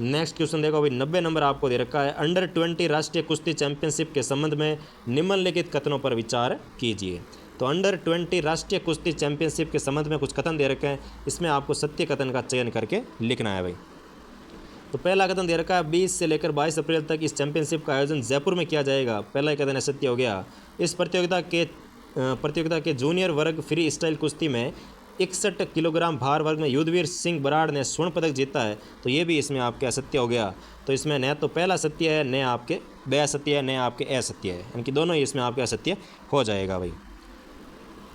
नेक्स्ट क्वेश्चन देखो भाई 90 नंबर आपको दे रखा है। अंडर 20 राष्ट्रीय कुश्ती चैंपियनशिप के संबंध में निम्नलिखित कथनों पर विचार कीजिए। तो अंडर 20 राष्ट्रीय कुश्ती चैंपियनशिप के संबंध में कुछ कथन दे रखे हैं, इसमें आपको सत्य कथन का चयन करके लिखना है भाई। तो पहला कथन दे रखा है 20 से लेकर 22 अप्रैल तक इस चैंपियनशिप का आयोजन जयपुर में किया जाएगा। पहला ही कथन है सत्य हो गया। इस प्रतियोगिता के जूनियर वर्ग फ्री स्टाइल कुश्ती में 61 किलोग्राम भार वर्ग में युद्धवीर सिंह बराड़ ने स्वर्ण पदक जीता है, तो ये भी इसमें आपके असत्य हो गया। तो इसमें न तो पहला सत्य है, न आपके बे असत्य है, न आपके असत्य है, यानी कि दोनों ही इसमें आपके असत्य हो जाएगा भाई।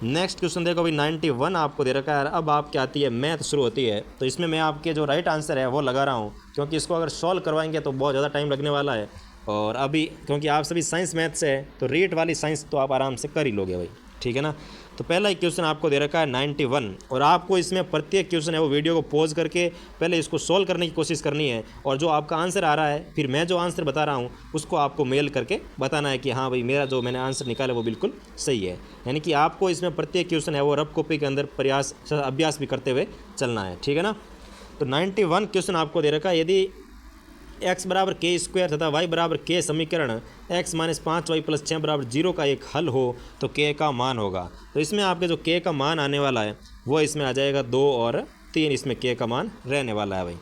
नेक्स्ट क्वेश्चन देखो भाई 91 आपको दे रखा है। अब आपकी आती है मैथ शुरू होती है। तो इसमें मैं आपके जो राइट आंसर है वो लगा रहा हूँ, क्योंकि इसको अगर सॉल्व करवाएंगे तो बहुत ज़्यादा टाइम लगने वाला है। और अभी क्योंकि आप सभी साइंस मैथ से है तो रीट वाली साइंस तो आप आराम से कर ही लोगे भाई, ठीक है ना। तो पहला ही क्वेश्चन आपको दे रखा है 91, और आपको इसमें प्रत्येक क्वेश्चन है वो वीडियो को पॉज करके पहले इसको सॉल्व करने की कोशिश करनी है। और जो आपका आंसर आ रहा है फिर मैं जो आंसर बता रहा हूँ उसको आपको मेल करके बताना है कि हाँ भाई मेरा जो मैंने आंसर निकाला वो बिल्कुल सही है। यानी कि आपको इसमें प्रत्येक क्वेश्चन है वो रफ कॉपी के अंदर अभ्यास भी करते हुए चलना है, ठीक है ना। तो 91 क्वेश्चन आपको दे रखा है। यदि x बराबर के स्क्वायर तथा y बराबर के समीकरण x माइनस 5y प्लस 6 बराबर 0 का एक हल हो तो k का मान होगा। तो इसमें आपके जो k का मान आने वाला है वो इसमें आ जाएगा 2 और 3, इसमें k का मान रहने वाला है भाई।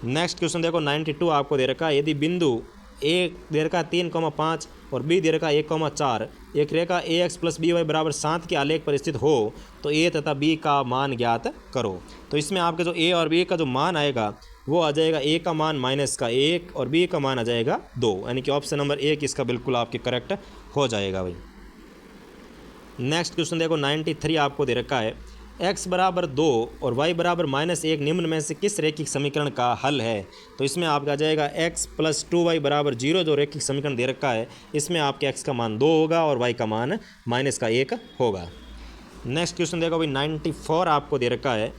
नेक्स्ट क्वेश्चन देखो 92 आपको दे रखा है। यदि बिंदु ए दे रखा 3,5 और बी दे रखा 1,4 एक रेखा ax प्लस बी वाई बराबर 7 के आलेख पर स्थित हो तो a तथा b का मान ज्ञात करो। तो इसमें आपके जो a और b का जो मान आएगा वो आ जाएगा a का मान माइनस का 1 और b का मान आ जाएगा 2, यानी कि ऑप्शन नंबर 1 इसका बिल्कुल आपके करेक्ट हो जाएगा भाई। नेक्स्ट क्वेश्चन देखो 93 आपको दे रखा है। x बराबर 2 और y बराबर -1 निम्न में से किस रैखिक समीकरण का हल है। तो इसमें आपका आ जाएगा x प्लस 2y बराबर 0 जो रैखिक समीकरण दे रखा है इसमें आपके x का मान 2 होगा और y का मान -1 होगा। नेक्स्ट क्वेश्चन देखो भाई 94 आपको दे रखा है।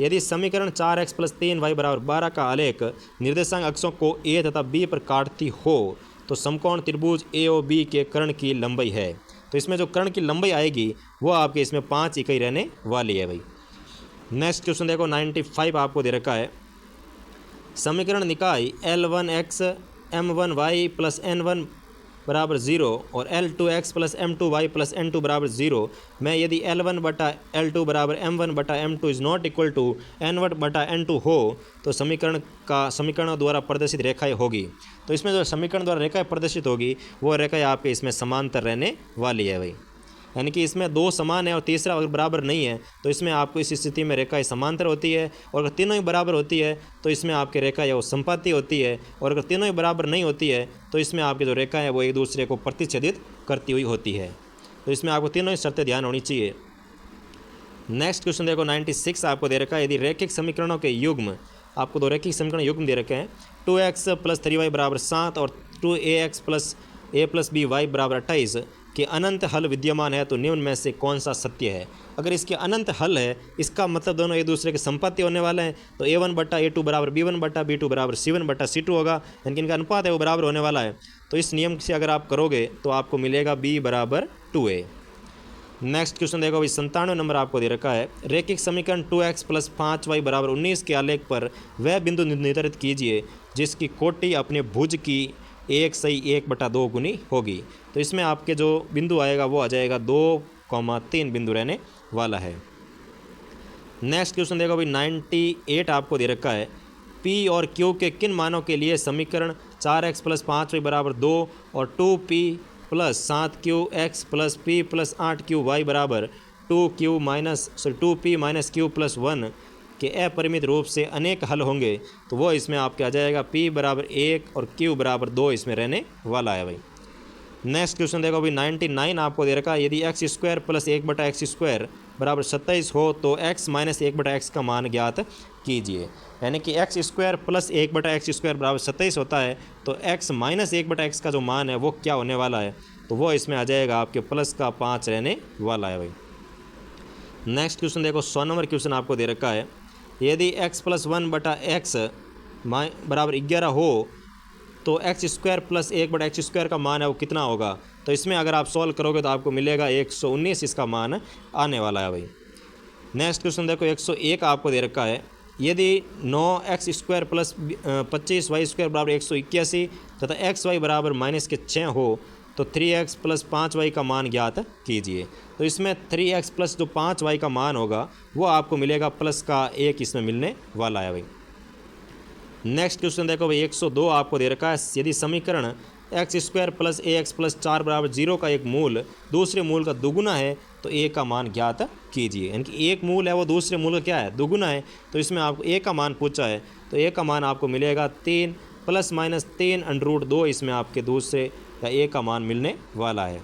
यदि समीकरण 4x प्लस 3y बराबर 12 का आलेख निर्देशांक अक्षों को a तथा b पर काटती हो तो समकोण त्रिभुज ए और बी के कर्ण की लंबाई है। तो इसमें जो कर्ण की लंबाई आएगी वो आपके इसमें 5 इकाई रहने वाली है भाई। नेक्स्ट क्वेश्चन देखो 95 आपको दे रखा है। समीकरण निकाय L1x m1y प्लस n1 बराबर 0 और L2x plus m2y plus n2 बराबर 0 में यदि L1 बटा L2 बराबर m1 बटा m2 is not equal to n1 बटा n2 हो तो समीकरणों द्वारा प्रदर्शित रेखाएं होगी। तो इसमें जो समीकरण द्वारा रेखाएं प्रदर्शित होगी वो रेखाएं आपके इसमें समांतर रहने वाली है भाई। यानी कि इसमें दो समान है और तीसरा अगर बराबर नहीं है तो इसमें आपको इस स्थिति में रेखाएं समांतर होती है, और अगर तीनों ही बराबर होती है तो इसमें आपकी रेखा है वो संपाती होती है, और अगर तीनों ही बराबर नहीं होती है तो इसमें आपकी जो रेखा है वो एक दूसरे को प्रतिच्छेदित करती हुई होती है। तो इसमें आपको तीनों ही शर्तें ध्यान होनी चाहिए। नेक्स्ट क्वेश्चन देखो 96 आपको दे रखा है। यदि रैखिक समीकरणों के युग्म, आपको दो रैखिक समीकरण युग्म दे रखे हैं 2x प्लस 3y बराबर 7 और 2ax plus a plus B Y बराबर 28 के अनंत हल विद्यमान है तो निम्न में से कौन सा सत्य है। अगर इसके अनंत हल है इसका मतलब दोनों एक दूसरे के संपाती होने वाले हैं, तो a1 बटा a2 बराबर b1 बटा b2 बराबर c1 बटा c2 होगा, यानी कि इनका अनुपात है वो बराबर होने वाला है। तो इस नियम से अगर आप करोगे तो आपको मिलेगा b बराबर 2a। नेक्स्ट क्वेश्चन देखो भाई 97 नंबर आपको दे रखा है। रैखिक समीकरण 2x प्लस 5y बराबर 19 के आलेख पर वह बिंदु निर्धारित कीजिए जिसकी कोटि अपने भुज की 1 सही 1/2 गुनी होगी। तो इसमें आपके जो बिंदु आएगा वो आ जाएगा 2,3 बिंदु रहने वाला है। नेक्स्ट क्वेश्चन देखो भाई 98 आपको दे रखा है। P और Q के किन मानों के लिए समीकरण 4x प्लस 5y बराबर 2 और 2p plus 7q(x) plus p plus 8q(y) बराबर 2p माइनस q प्लस 1 के अपरिमित रूप से अनेक हल होंगे, तो वो इसमें आपके आ जाएगा p बराबर 1 और q बराबर 2 इसमें रहने वाला है भाई। नेक्स्ट क्वेश्चन देखो भाई 99 आपको दे रखा है, यदि x square plus 1/x square बराबर 27 हो तो x माइनस 1/x का मान ज्ञात कीजिए। यानी कि x square plus 1/x square बराबर 27 होता है, तो x माइनस 1/x का जो मान है वो क्या होने वाला है, तो वो इसमें आ जाएगा आपके प्लस का 5 रहने वाला है भाई। नेक्स्ट क्वेश्चन देखो 100 नंबर क्वेश्चन आपको दे रखा है, यदि x प्लस 1/x बराबर 11 हो तो x square plus 1/x square का मान है वो कितना होगा। तो इसमें अगर आप सॉल्व करोगे तो आपको मिलेगा 119 इसका मान आने वाला है भाई। नेक्स्ट क्वेश्चन देखो 101 आपको दे रखा है, यदि 9x square plus 25y square बराबर 181 तथा xy बराबर -6 हो तो 3x प्लस 5y का मान ज्ञात कीजिए। तो इसमें 3x प्लस जो 5y का मान होगा वो आपको मिलेगा प्लस का 1 इसमें मिलने वाला है भाई। नेक्स्ट क्वेश्चन देखो भाई 102 आपको दे रखा है, यदि समीकरण x square plus ax plus 4 बराबर 0 का एक मूल दूसरे मूल का दुगुना है तो a का मान ज्ञात कीजिए। यानी कि एक मूल है वो दूसरे मूल का क्या है, दुगुना है, तो इसमें आपको a का मान पूछा है, तो a का मान आपको मिलेगा 3 प्लस माइनस 3√2 इसमें आपके दूसरे का a का मान मिलने वाला है।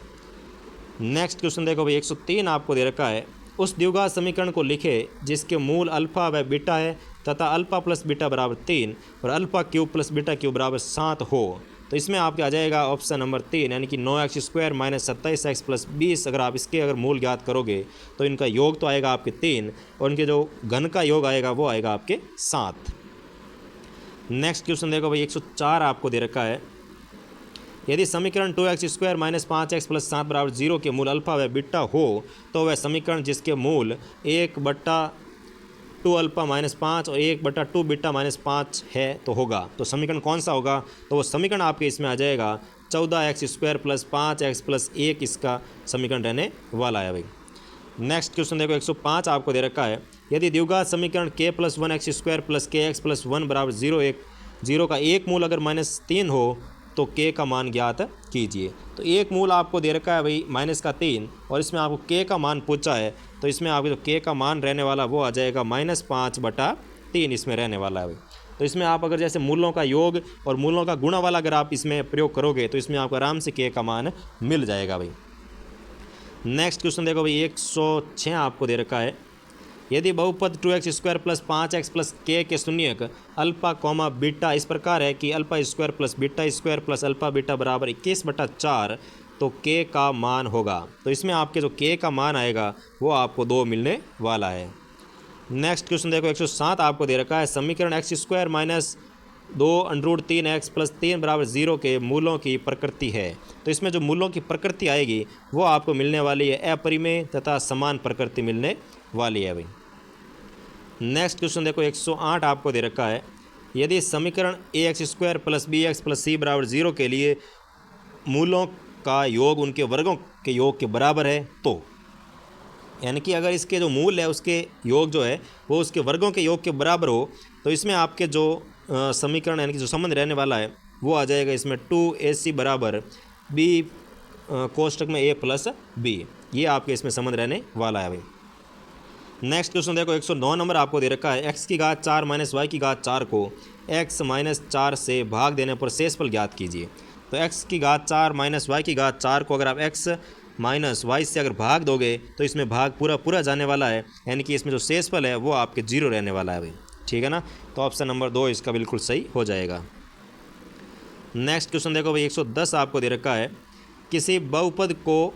नेक्स्ट क्वेश्चन देखो भाई 103 आपको दे रखा है, उस द्विघात समीकरण को लिखे जिसके मूल अल्फ़ा व बीटा है तथा अल्फ़ा प्लस बीटा बराबर 3 और alpha cube plus beta cube बराबर 7 हो, तो इसमें आपके आ जाएगा ऑप्शन नंबर 3 यानी कि 9x square minus 27x plus 20। अगर मूल ज्ञात करोगे तो इनका योग तो आएगा आपके 3 और इनके जो घन का योग आएगा वो आएगा आपके 7। नेक्स्ट क्वेश्चन देखो भाई 104 आपको दे रखा है, यदि समीकरण 2x square minus 5x plus 7 बराबर 0 के मूल अल्फ़ा व बीटा हो तो वह समीकरण जिसके मूल 1/2 अल्फ़ा माइनस 5 और 1/2 बीटा माइनस 5 है तो होगा। तो समीकरण कौन सा होगा, तो वो समीकरण आपके इसमें आ जाएगा 14x square plus 5x plus 1 इसका समीकरण रहने वाला है भाई। नेक्स्ट क्वेश्चन देखो 105 आपको दे रखा है, यदि द्विघात समीकरण k plus 1x square plus kx plus 1 बराबर 0 का एक मूल अगर -3 हो तो k का मान ज्ञात कीजिए। तो एक मूल आपको दे रखा है भाई -3 और इसमें आपको k का मान पूछा है, तो इसमें आपको जो k का मान रहने वाला वो आ जाएगा -5/3 इसमें रहने वाला है भाई। तो इसमें आप अगर जैसे मूलों का योग और मूलों का गुणा वाला अगर आप इसमें प्रयोग करोगे तो इसमें आपको आराम से k का मान मिल जाएगा भाई। नेक्स्ट क्वेश्चन देखो भाई 106 आपको दे रखा है, यदि बहुपद 2x square plus 5x plus k के शून्यक अल्फ़ा कॉमा बीटा इस प्रकार है कि alpha square plus beta square plus alpha beta बराबर 21/4 तो k का मान होगा। तो इसमें आपके जो k का मान आएगा वो आपको 2 मिलने वाला है। नेक्स्ट क्वेश्चन देखो 107 आपको दे रखा है, समीकरण x square minus 2√3x plus 3 बराबर 0 के मूलों की प्रकृति है। तो इसमें जो मूलों की प्रकृति आएगी वो आपको मिलने वाली है अपरिमेय तथा समान प्रकृति मिलने वाली है भाई। नेक्स्ट क्वेश्चन देखो 108 आपको दे रखा है, यदि समीकरण ax square plus bx plus c बराबर 0 के लिए मूलों का योग उनके वर्गों के योग के बराबर है तो, यानी कि अगर इसके जो मूल है उसके योग जो है वो उसके वर्गों के योग के बराबर हो तो इसमें आपके जो समीकरण यानी कि जो संबंध रहने वाला है वो आ जाएगा इसमें 2ac बराबर b कोष्टक में a प्लस b, ये आपके इसमें संबंध रहने वाला है भाई। नेक्स्ट क्वेश्चन देखो 109 नंबर आपको दे रखा है, x की घात 4 माइनस वाई की घात 4 को x माइनस 4 से भाग देने पर शेषफल ज्ञात कीजिए। तो x की घात 4 माइनस वाई की घात 4 को अगर आप x माइनस वाई से अगर भाग दोगे तो इसमें भाग पूरा जाने वाला है, यानी कि इसमें जो शेषफल है वो आपके 0 रहने वाला है भाई, ठीक है ना। तो ऑप्शन नंबर 2 इसका बिल्कुल सही हो जाएगा। नेक्स्ट क्वेश्चन देखो भाई 110 आपको दे रखा है, किसी बहुपद को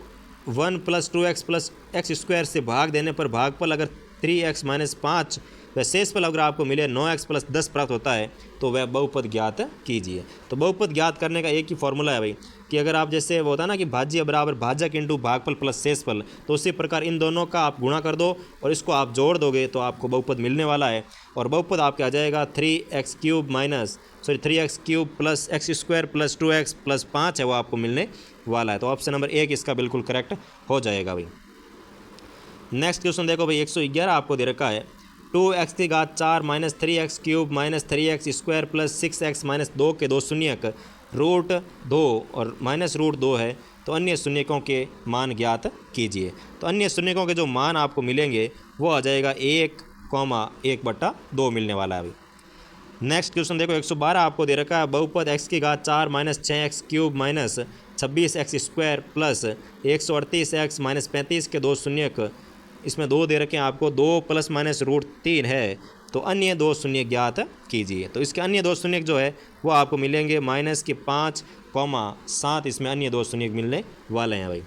1 plus 2x plus x square से भाग देने पर भागफल अगर 3x माइनस 5 व शेषफल अगर आपको मिले 9x प्लस 10 प्राप्त होता है तो वह बहुपद ज्ञात कीजिए। तो बहुपद ज्ञात करने का एक ही फॉर्मूला है भाई कि अगर आप जैसे वो होता है ना कि भाज्य बराबर भाजक इंटू भागफल प्लस शेषफल, तो उसी प्रकार इन दोनों का आप गुणा कर दो और इसको आप जोड़ दोगे तो आपको बहुपद मिलने वाला है। और बहुपद आपके आ जाएगा 3x cube plus x square plus 2x plus 5 है वो आपको मिलने वाला है। तो ऑप्शन नंबर 1 इसका बिल्कुल करेक्ट हो जाएगा भाई। नेक्स्ट क्वेश्चन देखो भाई 111 आपको दे रखा है, 2x की घात 4 minus 3x cube minus 3x square plus 6x minus 2 के दो शून्यक √2 और -√2 है तो अन्य शून्यकों के मान ज्ञात कीजिए। तो अन्य शून्यकों के जो मान आपको मिलेंगे वो आ जाएगा 1,1/2 मिलने वाला है अभी। नेक्स्ट क्वेश्चन देखो 112 आपको दे रखा है, बहुपद x की घात 4 minus 6x³ minus 26x² plus 138x minus 35 के दो शून्यक, इसमें दो दे रखे हैं आपको, 2 प्लस माइनस √3 है, तो अन्य दो शून्य ज्ञात कीजिए। तो इसके अन्य दो शून्य जो है वो आपको मिलेंगे -5,7, इसमें अन्य दो शून्य मिलने वाले हैं भाई।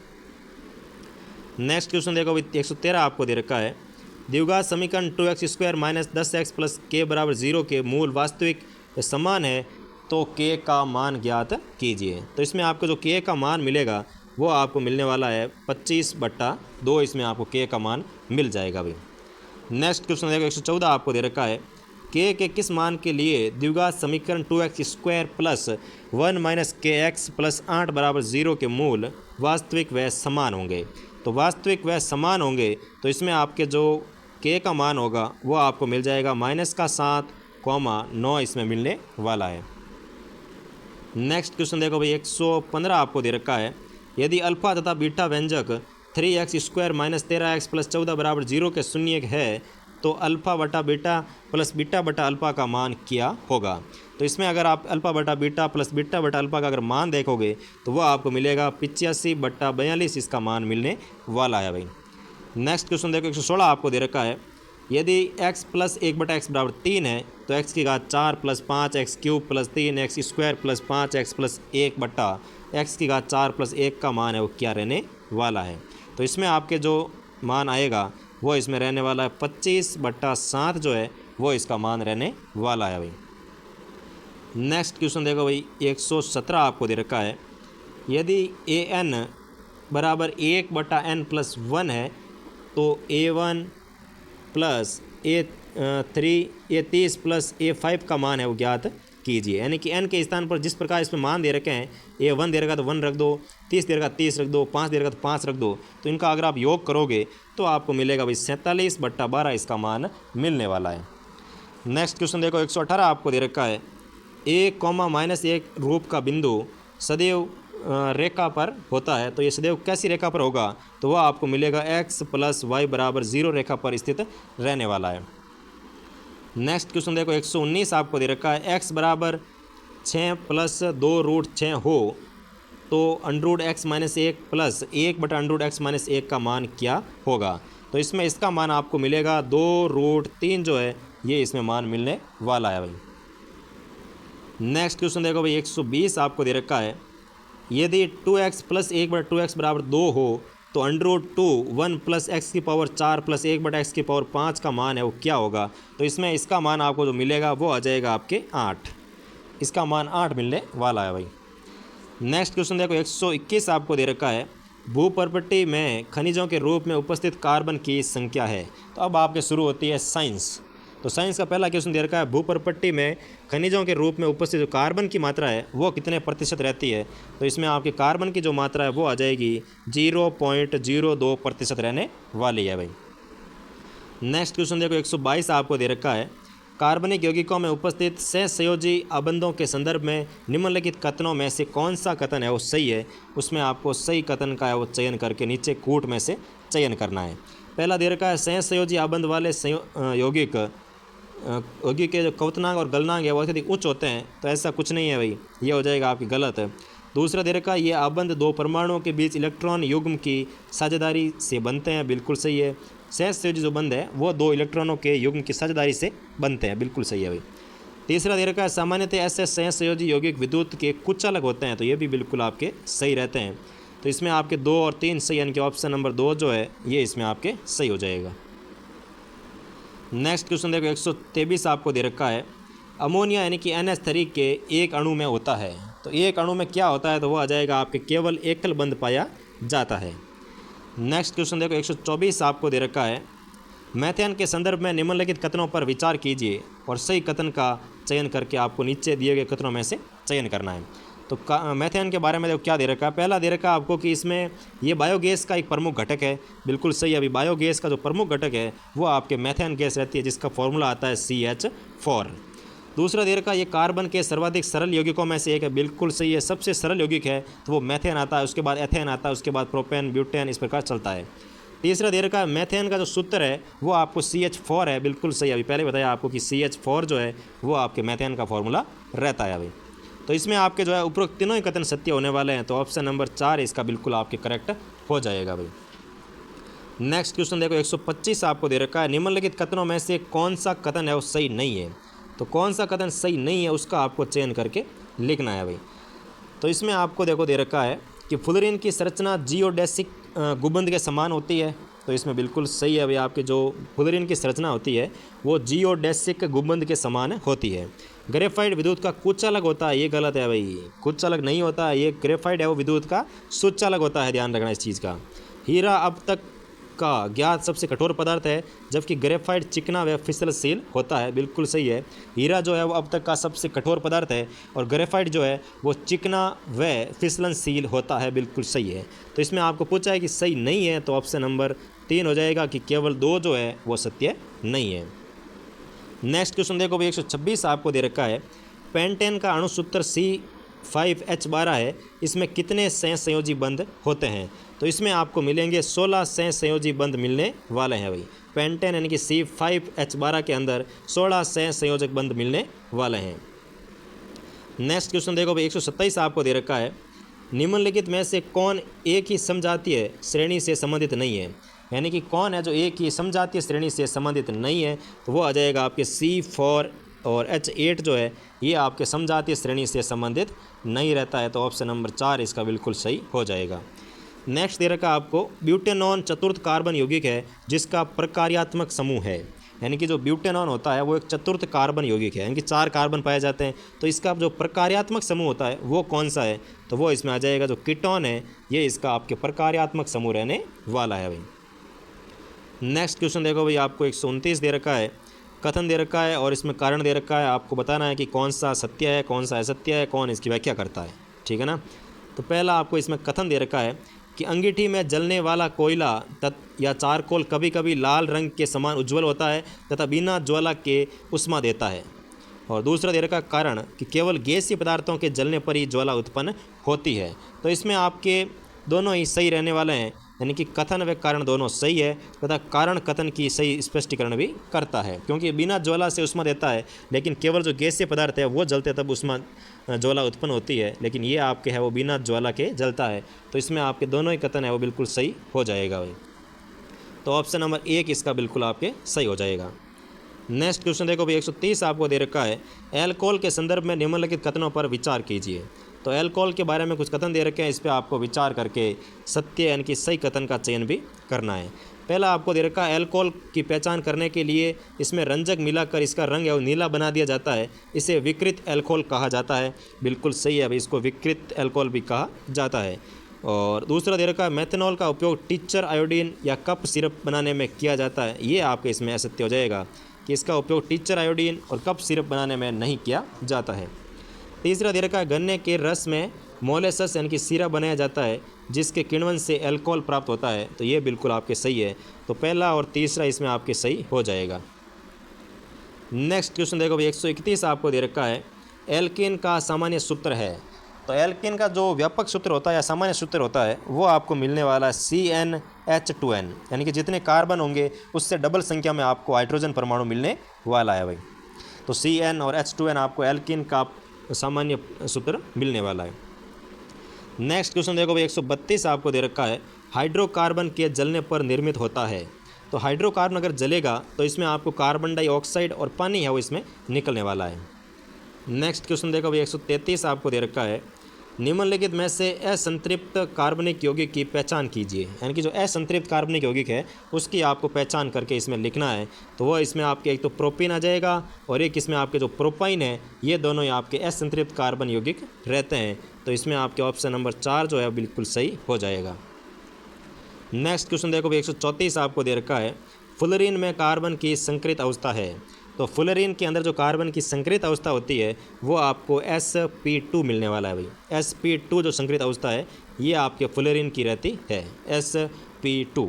नेक्स्ट क्वेश्चन देखो 113 आपको दे रखा है, द्विघात समीकरण 2x² minus 10x plus k बराबर 0 के मूल वास्तविक समान है, तो k का मान ज्ञात कीजिए। तो इसमें आपको जो k का मान मिलेगा वो आपको मिलने वाला है 25/2, इसमें आपको k का मान मिल जाएगा भाई। नेक्स्ट क्वेश्चन देखो 114 आपको दे रखा है, k के किस मान के लिए द्विघात समीकरण 2x² plus 1 minus kx plus 8 बराबर 0 के मूल वास्तविक व समान होंगे। तो वास्तविक व समान होंगे तो इसमें आपके जो k का मान होगा वो आपको मिल जाएगा -7,9, इसमें मिलने वाला है। नेक्स्ट क्वेश्चन देखो भाई 115 आपको दे रखा है, यदि अल्फा तथा बीटा व्यंजक 3x² माइनस 13x प्लस 14 बराबर 0 के शून्य है, तो अल्फा बटा बीटा प्लस बीटा बटा अल्फा का मान क्या होगा। तो इसमें अगर आप अल्फा बटा बीटा प्लस बीटा बटा अल्फा का अगर मान देखोगे तो वो आपको मिलेगा 85/42, इसका मान मिलने वाला है भाई। नेक्स्ट क्वेश्चन देखो 116 आपको दे रखा है, यदि x प्लस 1/x बराबर 3 है, तो x की घात 4 plus 5x³ plus 3x² plus 5x plus 1 बटा x की घात 4 प्लस 1 का मान है वो क्या रहने वाला है। तो इसमें आपके जो मान आएगा वो इसमें रहने वाला है 25/7, जो है वो इसका मान रहने वाला है भाई। नेक्स्ट क्वेश्चन देखो भाई 117 आपको दे रखा है, यदि an बराबर 1/n प्लस 1 है, तो a1 plus a3 a30 plus a5 का मान है वो ज्ञात कीजिए। यानी कि n के स्थान पर जिस प्रकार इसमें मान दे रखे हैं, a1 दे रखा तो 1 रख दो, 30 दे रखा 30 रख दो, 5 दे रखा तो 5 रख दो, तो इनका अगर आप योग करोगे तो आपको मिलेगा भाई 47/12, इसका मान मिलने वाला है। नेक्स्ट क्वेश्चन देखो 118 आपको दे रखा है, a,-1 रूप का बिंदु सदैव रेखा पर होता है, तो ये सदैव कैसी रेखा पर होगा, तो वह आपको मिलेगा x प्लस y बराबर 0 रेखा पर स्थित रहने वाला है। नेक्स्ट क्वेश्चन देखो 119 आपको दे रखा है, x बराबर 6 प्लस 2√6 हो, तो √x minus 1 plus 1/√x minus 1 का मान क्या होगा। तो इसमें इसका मान आपको मिलेगा 2√3, जो है ये इसमें मान मिलने वाला है भाई। नेक्स्ट क्वेश्चन देखो भाई 120 आपको दे रखा है, यदि 2x प्लस 1/2x बराबर 2 हो, तो √2 1 प्लस x की पावर 4 प्लस 1/x की पावर 5 का मान है वो क्या होगा। तो इसमें इसका मान आपको जो मिलेगा वो आ जाएगा आपके 8, इसका मान 8 मिलने वाला है भाई। नेक्स्ट क्वेश्चन देखो 121 आपको दे रखा है, भूपर्पट्टी में खनिजों के रूप में उपस्थित कार्बन की संख्या है। तो अब आपके शुरू होती है साइंस। तो साइंस का पहला क्वेश्चन दे रखा है, भूपर्पट्टी में खनिजों के रूप में उपस्थित जो कार्बन की मात्रा है वो कितने प्रतिशत रहती है। तो इसमें आपके कार्बन की जो मात्रा है वो आ जाएगी 0.02% रहने वाली है भाई। नेक्स्ट क्वेश्चन देखो 122 आपको दे रखा है, कार्बनिक यौगिकों में उपस्थित सहसंयोजी आबंधों के संदर्भ में निम्नलिखित कथनों में से कौन सा कथन है वो सही है। उसमें आपको सही कथन का है वो चयन करके नीचे कूट में से चयन करना है। पहला दे रखा है, सहसंयोजी आबंध वाले यौगिक के जो क्वथनांक और गलनांक है वो अत्यधिक उच्च होते हैं। तो ऐसा कुछ नहीं है भाई, ये हो जाएगा आपकी गलत है। दूसरा दे रखा है, ये आबंध दो परमाणुओं के बीच इलेक्ट्रॉन युग्म की साझेदारी से बनते हैं, बिल्कुल सही है। सहसंयोजी जो बंध है वो दो इलेक्ट्रॉनों के युग्म की साझेदारी से बनते हैं, बिल्कुल सही है भाई। तीसरा दे रखा है, सामान्यतः ऐसे सहसंयोजी यौगिक विद्युत के कुछ अलग होते हैं, तो ये भी बिल्कुल आपके सही रहते हैं। तो इसमें आपके 2 और 3 सही, यानी कि ऑप्शन नंबर 2 जो है ये इसमें आपके सही हो जाएगा। नेक्स्ट क्वेश्चन देखो 123 आपको दे रखा है, अमोनिया यानी कि NH3 के एक अणु में होता है। तो एक अणु में क्या होता है, तो वो आ जाएगा आपके केवल एकल बंध पाया जाता है। नेक्स्ट क्वेश्चन देखो 124 आपको दे रखा है, मैथेन के संदर्भ में निम्नलिखित कथनों पर विचार कीजिए और सही कथन का चयन करके आपको नीचे दिए गए कथनों में से चयन करना है। तो मैथेन के बारे में देखो क्या दे रखा है, पहला दे रखा है आपको कि इसमें ये बायोगैस का एक प्रमुख घटक है, बिल्कुल सही है। अभी बायोगैस का जो प्रमुख घटक है वो आपके मैथेन गैस रहती है, जिसका फॉर्मूला आता है CH4। दूसरा दे रखा है ये कार्बन के सर्वाधिक सरल यौगिकों में से एक है, बिल्कुल सही है। सबसे सरल यौगिक है तो वो मेथेन आता है, उसके बाद एथेन आता है, उसके बाद प्रोपेन, ब्यूटेन, इस प्रकार चलता है। तीसरा दे रखा है मेथेन का जो सूत्र है वो आपको CH4 है, बिल्कुल सही। अभी पहले बताया आपको कि CH4 जो है वो आपके मेथेन का फॉर्मूला रहता है अभी। तो इसमें आपके जो है उपरोक्त तीनों ही कथन सत्य होने वाले हैं, तो ऑप्शन नंबर 4 इसका बिल्कुल आपके करेक्ट हो जाएगा भाई। नेक्स्ट क्वेश्चन देखो 125 आपको दे रखा है, निम्नलिखित कथनों में से कौन सा कथन है वो सही नहीं है। तो कौन सा कथन सही नहीं है उसका आपको चयन करके लिखना है भाई। तो इसमें आपको देखो दे रखा है कि फ्लोरीन की संरचना जियोडेसिक गुंबद के समान होती है। तो इसमें बिल्कुल सही है भाई, आपके जो फ्लोरीन की संरचना होती है वो जियोडेसिक गुंबद के समान होती है। ग्रेफाइट विद्युत का कुचालक होता है, ये गलत है भाई, कुचालक नहीं होता है, ये ग्रेफाइट है वो विद्युत का सुचालक होता है, ध्यान रखना इस चीज़ का। हीरा अब तक का ज्ञात सबसे कठोर पदार्थ है, जबकि ग्रेफाइट चिकना व फिसलशील होता है, बिल्कुल सही है। हीरा जो है वो अब तक का सबसे कठोर पदार्थ है और ग्रेफाइट जो है वो चिकना व फिसलनशील होता है, बिल्कुल सही है। तो इसमें आपको पूछा है कि सही नहीं है, तो ऑप्शन नंबर 3 हो जाएगा कि केवल 2 जो है वो सत्य नहीं है। नेक्स्ट क्वेश्चन देखो भाई 126 आपको दे रखा है, पेंटेन का अणुसूत्र C5H12 है, इसमें कितने सहसंयोजी बंध होते हैं। तो इसमें आपको मिलेंगे 16 सहसंयोजी बंध मिलने वाले हैं भाई। पेंटेन यानी कि C5H12 के अंदर 16 सहसंयोजक बंध मिलने वाले हैं। नेक्स्ट क्वेश्चन देखो भाई 127 आपको दे रखा है, निम्नलिखित में से कौन एक ही समजातीय श्रेणी से संबंधित नहीं है। यानी कि कौन है जो एक ही समजातीय श्रेणी से संबंधित नहीं है, तो वो आ जाएगा आपके C4 और H8 जो है ये आपके समजातीय श्रेणी से संबंधित नहीं रहता है, तो ऑप्शन नंबर 4 इसका बिल्कुल सही हो जाएगा। नेक्स्ट दे रखा आपको, ब्यूटेनॉन चतुर्थ कार्बन यौगिक है जिसका प्रकार्यात्मक समूह है। यानी कि जो ब्यूटेनॉन होता है वो एक चतुर्थ कार्बन यौगिक है, यानी कि 4 कार्बन पाए जाते हैं, तो इसका जो प्रकार्यात्मक समूह होता है वो कौन सा है, तो वो इसमें आ जाएगा जो कीटोन है, ये इसका आपके प्रकार्यात्मक समूह रहने वाला है भाई। नेक्स्ट क्वेश्चन देखो भाई आपको 129 दे रखा है, कथन दे रखा है और इसमें कारण दे रखा है, आपको बताना है कि कौन सा सत्य है कौन सा असत्य है, कौन इसकी व्याख्या करता है, ठीक है ना। तो पहला आपको इसमें कथन दे रखा है कि अंगीठी में जलने वाला कोयला या चारकोल कभी कभी लाल रंग के समान उज्ज्वल होता है तथा बिना ज्वाला के उष्मा देता है। और दूसरा दे रखा कारण कि केवल गैसीय पदार्थों के जलने पर ही ज्वाला उत्पन्न होती है। तो इसमें आपके दोनों ही सही रहने वाले हैं, यानी कि कथन व कारण दोनों सही है तथा कारण कथन की सही स्पष्टीकरण भी करता है, क्योंकि बिना ज्वाला से उष्मा देता है, लेकिन केवल जो गैसीय पदार्थ है वो जलते तब उष्मा ज्वाला उत्पन्न होती है, लेकिन ये आपके है वो बिना ज्वाला के जलता है। तो इसमें आपके दोनों ही कथन है वो बिल्कुल सही हो जाएगा भाई। तो ऑप्शन नंबर 1 इसका बिल्कुल आपके सही हो जाएगा। नेक्स्ट क्वेश्चन देखो भाई 130 आपको दे रखा है, एल्कोहल के संदर्भ में निम्नलिखित कथनों पर विचार कीजिए। तो एल्कोहल के बारे में कुछ कथन दे रखे हैं, इस पर आपको विचार करके सत्य यानी कि सही कथन का चयन भी करना है। पहला आपको दे रखा है, एल्कोहल की पहचान करने के लिए इसमें रंजक मिलाकर इसका रंग है वो नीला बना दिया जाता है, इसे विकृत एल्कोहल कहा जाता है, बिल्कुल सही है भाई, इसको विकृत एल्कोहल भी कहा जाता है। और दूसरा दे रखा है, मेथनॉल का उपयोग टीचर आयोडीन या कप सिरप बनाने में किया जाता है, ये आपके इसमें असत्य हो जाएगा कि इसका उपयोग टीचर आयोडीन और कप सिरप बनाने में नहीं किया जाता है। तीसरा दे रखा है, गन्ने के रस में मोलेसस यानी कि सीरा बनाया जाता है जिसके किण्वन से अल्कोहल प्राप्त होता है, तो ये बिल्कुल आपके सही है। तो पहला और तीसरा इसमें आपके सही हो जाएगा। नेक्स्ट क्वेश्चन देखो भाई 131 आपको दे रखा है, एल्केन का सामान्य सूत्र है। तो एल्केन का जो व्यापक सूत्र होता है या सामान्य सूत्र होता है वो आपको मिलने वाला है CnH2n, यानी कि जितने कार्बन होंगे उससे डबल संख्या में आपको हाइड्रोजन परमाणु मिलने वाला है भाई। तो Cn और H2n आपको एल्केन का सामान्य सूत्र मिलने वाला है। नेक्स्ट क्वेश्चन देखो भाई 132 आपको दे रखा है, हाइड्रोकार्बन के जलने पर निर्मित होता है। तो हाइड्रोकार्बन अगर जलेगा तो इसमें आपको कार्बन डाइऑक्साइड और पानी है वो इसमें निकलने वाला है। नेक्स्ट क्वेश्चन देखो भाई 133 आपको दे रखा है, निम्नलिखित में से असंतृप्त कार्बनिक यौगिक की पहचान कीजिए। यानी कि जो असंतृप्त कार्बनिक यौगिक है उसकी आपको पहचान करके इसमें लिखना है। तो वो इसमें आपके एक तो प्रोपीन आ जाएगा और एक इसमें आपके जो प्रोपाइन है, ये दोनों ही आपके असंतृप्त कार्बन यौगिक रहते हैं। तो इसमें आपके ऑप्शन नंबर 4 जो है बिल्कुल सही हो जाएगा। नेक्स्ट क्वेश्चन देखो भाई 134 आपको दे रखा है, फ्लोरीन में कार्बन की संकरित अवस्था है। तो फ्लोरीन के अंदर जो कार्बन की संकरित अवस्था होती है वो आपको sp2 मिलने वाला है भाई। sp2 जो संकरित अवस्था है ये आपके फ्लोरीन की रहती है, sp2।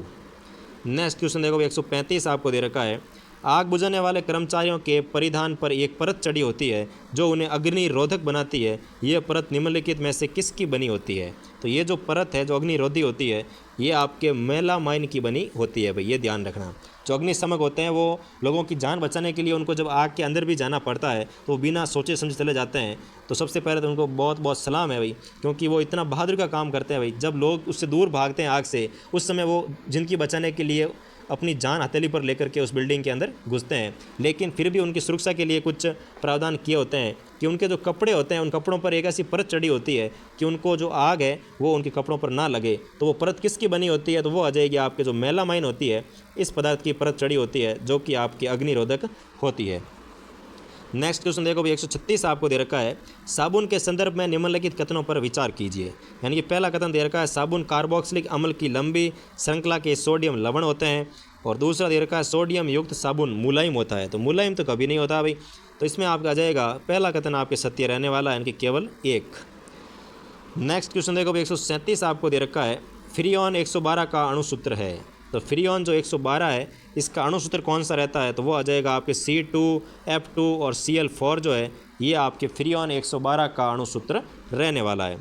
नेक्स्ट क्वेश्चन देखो भाई 135 आपको दे रखा है, आग बुझाने वाले कर्मचारियों के परिधान पर एक परत चढ़ी होती है जो उन्हें अग्निरोधक बनाती है। यह परत निम्नलिखित में से किसकी बनी होती है? तो ये जो परत है जो अग्निरोधी होती है ये आपके मेलामाइन की बनी होती है भाई, ये ध्यान रखना। जो अग्निशामक होते हैं वो लोगों की जान बचाने के लिए उनको जब आग के अंदर भी जाना पड़ता है तो वो बिना सोचे समझे चले जाते हैं। तो सबसे पहले तो उनको बहुत बहुत सलाम है भाई, क्योंकि वो इतना बहादुरी का काम करते हैं भाई। जब लोग उससे दूर भागते हैं आग से, उस समय वो जिनकी बचाने के लिए अपनी जान हथेली पर लेकर के उस बिल्डिंग के अंदर घुसते हैं। लेकिन फिर भी उनकी सुरक्षा के लिए कुछ प्रावधान किए होते हैं कि उनके जो कपड़े होते हैं उन कपड़ों पर एक ऐसी परत चढ़ी होती है कि उनको जो आग है वो उनके कपड़ों पर ना लगे। तो वो परत किसकी बनी होती है? तो वो आ जाएगी आपके जो मेलामाइन होती है, इस पदार्थ की परत चढ़ी होती है जो कि आपकी अग्निरोधक होती है। नेक्स्ट क्वेश्चन देखो भाई, 136 आपको दे रखा है, साबुन के संदर्भ में निम्नलिखित कथनों पर विचार कीजिए। यानी कि पहला कथन दे रखा है साबुन कार्बोक्सिलिक अम्ल की लंबी श्रृंखला के सोडियम लवण होते हैं, और दूसरा दे रखा है सोडियम युक्त साबुन मुलायम होता है। तो मुलायम तो कभी नहीं होता भाई, तो इसमें आपका आ जाएगा पहला कथन आपके सत्य रहने वाला है, यानी कि केवल एक। नेक्स्ट क्वेश्चन देखो भाई, 137 आपको दे रखा है, फ्रियोन 112 का अणुसूत्र है। तो फ्रियोन जो 112 है इसका अणुसूत्र कौन सा रहता है? तो वो आ जाएगा आपके C2F2 और Cl4 जो है ये आपके फ्रियोन 112 का अणुसूत्र रहने वाला है।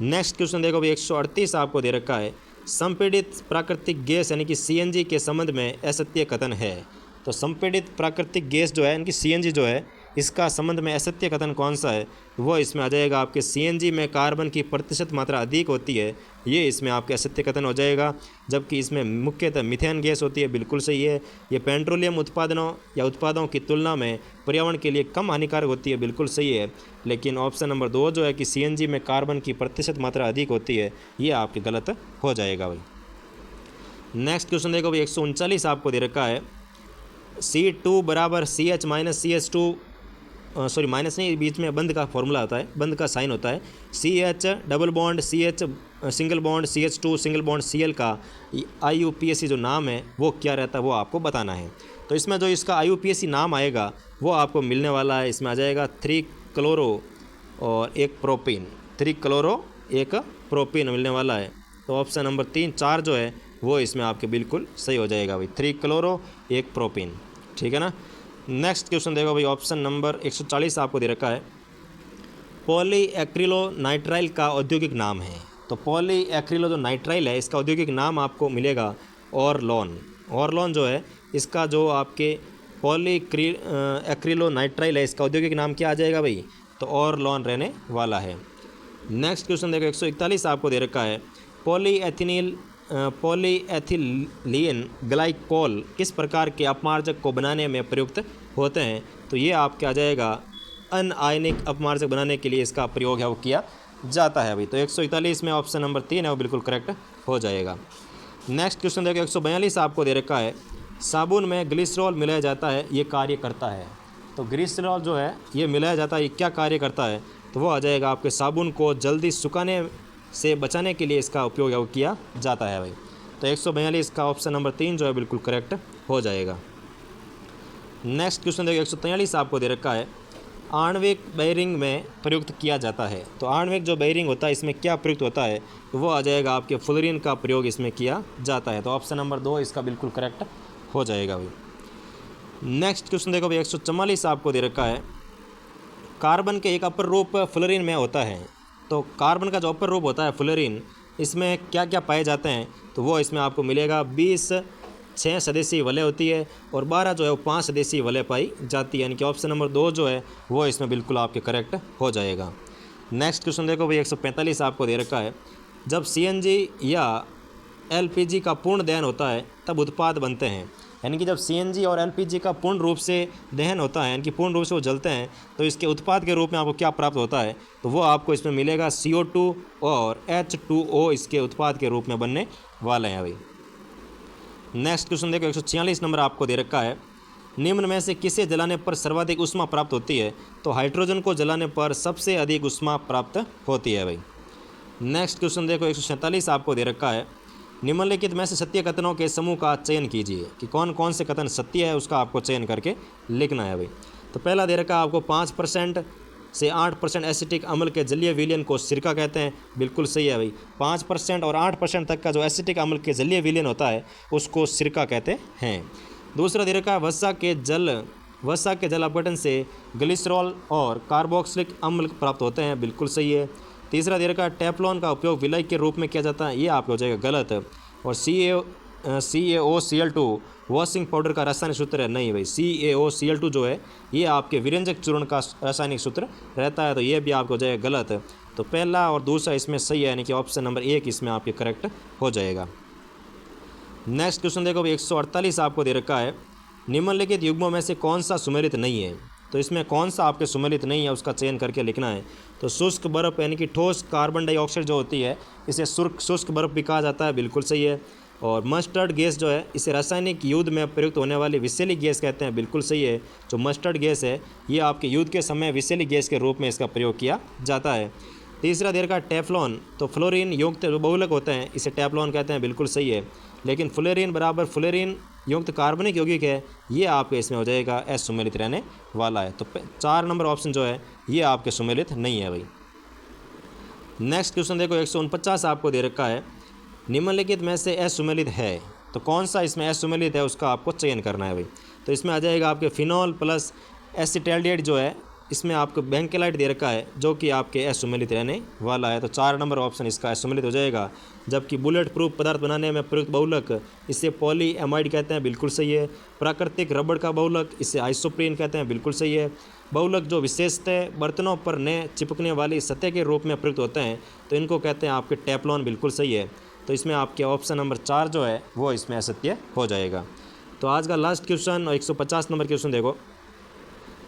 नेक्स्ट क्वेश्चन देखो भाई, 138 आपको दे रखा है, संपीड़ित प्राकृतिक गैस यानी कि CNG के संबंध में असत्य कथन है। तो संपीड़ित प्राकृतिक गैस जो है यानी कि CNG जो है इसका संबंध में असत्य कथन कौन सा है? वो इसमें आ जाएगा आपके CNG में कार्बन की प्रतिशत मात्रा अधिक होती है, ये इसमें आपके असत्य कथन हो जाएगा। जबकि इसमें मुख्यतः मीथेन गैस होती है, बिल्कुल सही है। ये पेट्रोलियम उत्पादनों या उत्पादों की तुलना में पर्यावरण के लिए कम हानिकारक होती है, बिल्कुल सही है। लेकिन ऑप्शन नंबर 2 जो है कि CNG में कार्बन की प्रतिशत मात्रा अधिक होती है, ये आपके गलत हो जाएगा भाई। नेक्स्ट क्वेश्चन देखो भाई, 139 आपको दे रखा है, C2 बराबर CH minus CH2 sorry minus नहीं, बीच में बंद का फॉर्मूला होता है, बंद का साइन होता है। CH double bond CH single bond CH2 single bond Cl का IUPAC जो नाम है वो क्या रहता है वो आपको बताना है। तो इसमें जो इसका IUPAC नाम आएगा वो आपको मिलने वाला है, इसमें आ जाएगा 3 क्लोरो और 1 प्रोपीन, 3 क्लोरो 1 प्रोपीन मिलने वाला है। तो ऑप्शन नंबर 3 4 जो है वो इसमें आपके बिल्कुल सही हो जाएगा भाई, 3 क्लोरो 1 प्रोपीन, ठीक है ना। नेक्स्ट क्वेश्चन देखो भाई, ऑप्शन नंबर 140 आपको दे रखा है, पॉलीएक्रिलोनाइट्राइल का औद्योगिक नाम है। तो पॉलीएक्रिलो जो नाइट्राइल है इसका औद्योगिक नाम आपको मिलेगा ऑरलॉन। ऑरलॉन जो है इसका जो आपके एक्रिलोनाइट्राइल है इसका औद्योगिक नाम क्या आ जाएगा भाई? तो ऑरलॉन रहने वाला है। नेक्स्ट क्वेश्चन देखो 141 आपको दे रखा है, पॉलीएथिलीन ग्लाइकोल किस प्रकार के अपमार्जक को बनाने में प्रयुक्त होते हैं? तो ये आपके आ जाएगा अनआयनिक अपमार्जक बनाने के लिए इसका प्रयोग है वो किया जाता है भाई। तो 141 में ऑप्शन नंबर 3 है वो बिल्कुल करेक्ट हो जाएगा। नेक्स्ट क्वेश्चन देखो 142 आपको दे रखा है, साबुन में ग्लिसरॉल मिलाया जाता है ये कार्य करता है। तो ग्लिसरॉल जो है ये मिलाया जाता है ये क्या कार्य करता है? तो वो आ जाएगा आपके साबुन को जल्दी सुखाने से बचाने के लिए इसका उपयोग है वो किया जाता है भाई। तो 142 का ऑप्शन नंबर 3 जो है बिल्कुल करेक्ट हो जाएगा। नेक्स्ट क्वेश्चन देखो 143 आपको दे रखा है, आणविक बेयरिंग में प्रयुक्त किया जाता है। तो आणविक जो बेयरिंग होता है इसमें क्या प्रयुक्त होता है? तो वो आ जाएगा आपके फ्लोरीन का प्रयोग इसमें किया जाता है। तो ऑप्शन नंबर 2 इसका बिल्कुल करेक्ट हो जाएगा भाई। नेक्स्ट क्वेश्चन देखो भाई 144 आपको दे रखा है, कार्बन के एक अपर रूप फ्लोरीन में होता है। तो कार्बन का जो अपर रूप होता है फ्लोरीन इसमें क्या क्या पाए जाते हैं? तो वो इसमें आपको मिलेगा 20 6 सदस्यीय वलय होती है और 12 जो है वो 5 सदस्यीय वलय पाई जाती है, यानी कि ऑप्शन नंबर 2 जो है वो इसमें बिल्कुल आपके करेक्ट हो जाएगा। नेक्स्ट क्वेश्चन देखो भाई 145 आपको दे रखा है, जब CNG या LPG का पूर्ण दहन होता है तब उत्पाद बनते हैं। यानी कि जब CNG और LPG का पूर्ण रूप से दहन होता है यानी कि पूर्ण रूप से वो जलते हैं तो इसके उत्पाद के रूप में आपको क्या प्राप्त होता है? तो वो आपको इसमें मिलेगा CO2 और H2O इसके उत्पाद के रूप में बनने वाले हैं भाई। नेक्स्ट क्वेश्चन देखो 146 नंबर आपको दे रखा है, निम्न में से किसे जलाने पर सर्वाधिक ऊष्मा प्राप्त होती है? तो हाइड्रोजन को जलाने पर सबसे अधिक ऊष्मा प्राप्त होती है भाई। नेक्स्ट क्वेश्चन देखो 147 आपको दे रखा है, निम्नलिखित में से सत्य कथनों के समूह का चयन कीजिए कि कौन कौन से कथन सत्य है उसका आपको चयन करके लिखना है भाई। तो पहला दे रखा है आपको 5% से 8% एसिटिक अम्ल के जलीय विलयन को सिरका कहते हैं, बिल्कुल सही है भाई। 5% और 8% तक का जो एसिटिक अम्ल के जलीय विलयन होता है उसको सिरका कहते हैं। दूसरा दे रखा है वसा के जल अपघटन से ग्लिसरॉल और कार्बोक्सिलिक अम्ल प्राप्त होते हैं, बिल्कुल सही है। तीसरा दे रखा है टेफ्लॉन का उपयोग विलय के रूप में किया जाता है, ये आपको हो जाएगा गलत। और CaOCl2 वॉशिंग पाउडर का रासायनिक सूत्र है, नहीं भाई, CaOCl2 जो है ये आपके विरंजक चूर्ण का रासायनिक सूत्र रहता है, तो ये भी आपको हो जाएगा गलत। तो पहला और दूसरा इसमें सही है, यानी कि ऑप्शन नंबर 1 इसमें आपके करेक्ट हो जाएगा। नेक्स्ट क्वेश्चन देखो, 148 आपको दे रखा है, निम्नलिखित युग्मों में से कौन सा सुमेलित नहीं है। तो इसमें कौन सा आपके सुमेलित नहीं है उसका चयन करके लिखना है। तो शुष्क बर्फ़ यानी कि ठोस कार्बन डाइऑक्साइड जो होती है इसे शुष्क बर्फ़ भी कहा जाता है, बिल्कुल सही है। और मस्टर्ड गैस जो है इसे रासायनिक युद्ध में प्रयुक्त होने वाली विषैली गैस कहते हैं, बिल्कुल सही है। जो मस्टर्ड गैस है ये आपके युद्ध के समय विषैली गैस के रूप में इसका प्रयोग किया जाता है। तीसरा देर का टेफ्लॉन, तो फ्लोरीन युक्त जो बहुलक होते हैं इसे टेफ्लॉन कहते हैं, बिल्कुल सही है। लेकिन फ्लोरीन बराबर फ्लोरीन युक्त कार्बनिक यौगिक है, ये आपके इसमें हो जाएगा एस सुमेलित रहने वाला है। तो 4 नंबर ऑप्शन जो है ये आपके सुमेलित नहीं है भाई। नेक्स्ट क्वेश्चन देखो, 149 आपको दे रखा है, निम्नलिखित में से असुमेलित है, तो कौन सा इसमें असुमेलित है उसका आपको चयन करना है भाई। तो इसमें आ जाएगा आपके फिनॉल प्लस एसिटाल्डिहाइड जो है इसमें आपको बेंकेलाइट दे रखा है जो कि आपके असुमेलित रहने वाला है। तो 4 नंबर ऑप्शन इसका असुमेलित हो जाएगा। जबकि बुलेट प्रूफ पदार्थ बनाने में प्रयुक्त बहुलक इसे पॉलीएमाइड कहते हैं, बिल्कुल सही है। प्राकृतिक रबड़ का बहुलक इसे आइसोप्रीन कहते हैं, बिल्कुल सही है। बहुलक जो विशेषतः बर्तनों पर न चिपकने वाली सतह के रूप में प्रयुक्त होते हैं तो इनको कहते हैं आपके टेफ्लॉन, बिल्कुल सही है। तो इसमें आपके ऑप्शन नंबर 4 जो है वो इसमें असत्य हो जाएगा। तो आज का लास्ट क्वेश्चन और 150 नंबर क्वेश्चन देखो,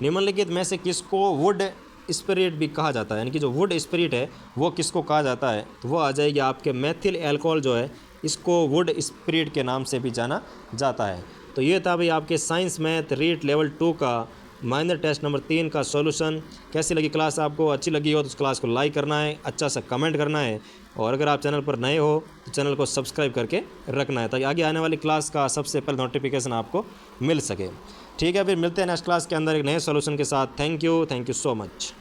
निम्नलिखित में से किसको वुड स्पिरिट भी कहा जाता है, यानी कि जो वुड स्पिरिट है वो किसको कहा जाता है, तो वो आ जाएगी आपके मेथिल एल्कोहल जो है इसको वुड स्पिरिट के नाम से भी जाना जाता है। तो ये था भाई आपके साइंस मैथ रीट लेवल 2 का माइनर टेस्ट नंबर 3 का सॉल्यूशन। कैसी लगी क्लास, आपको अच्छी लगी हो तो उस क्लास को लाइक करना है, अच्छा सा कमेंट करना है, और अगर आप चैनल पर नए हो तो चैनल को सब्सक्राइब करके रखना है ताकि आगे आने वाली क्लास का सबसे पहले नोटिफिकेशन आपको मिल सके। ठीक है, फिर मिलते हैं नेक्स्ट क्लास के अंदर एक नए सॉल्यूशन के साथ। Thank you so much.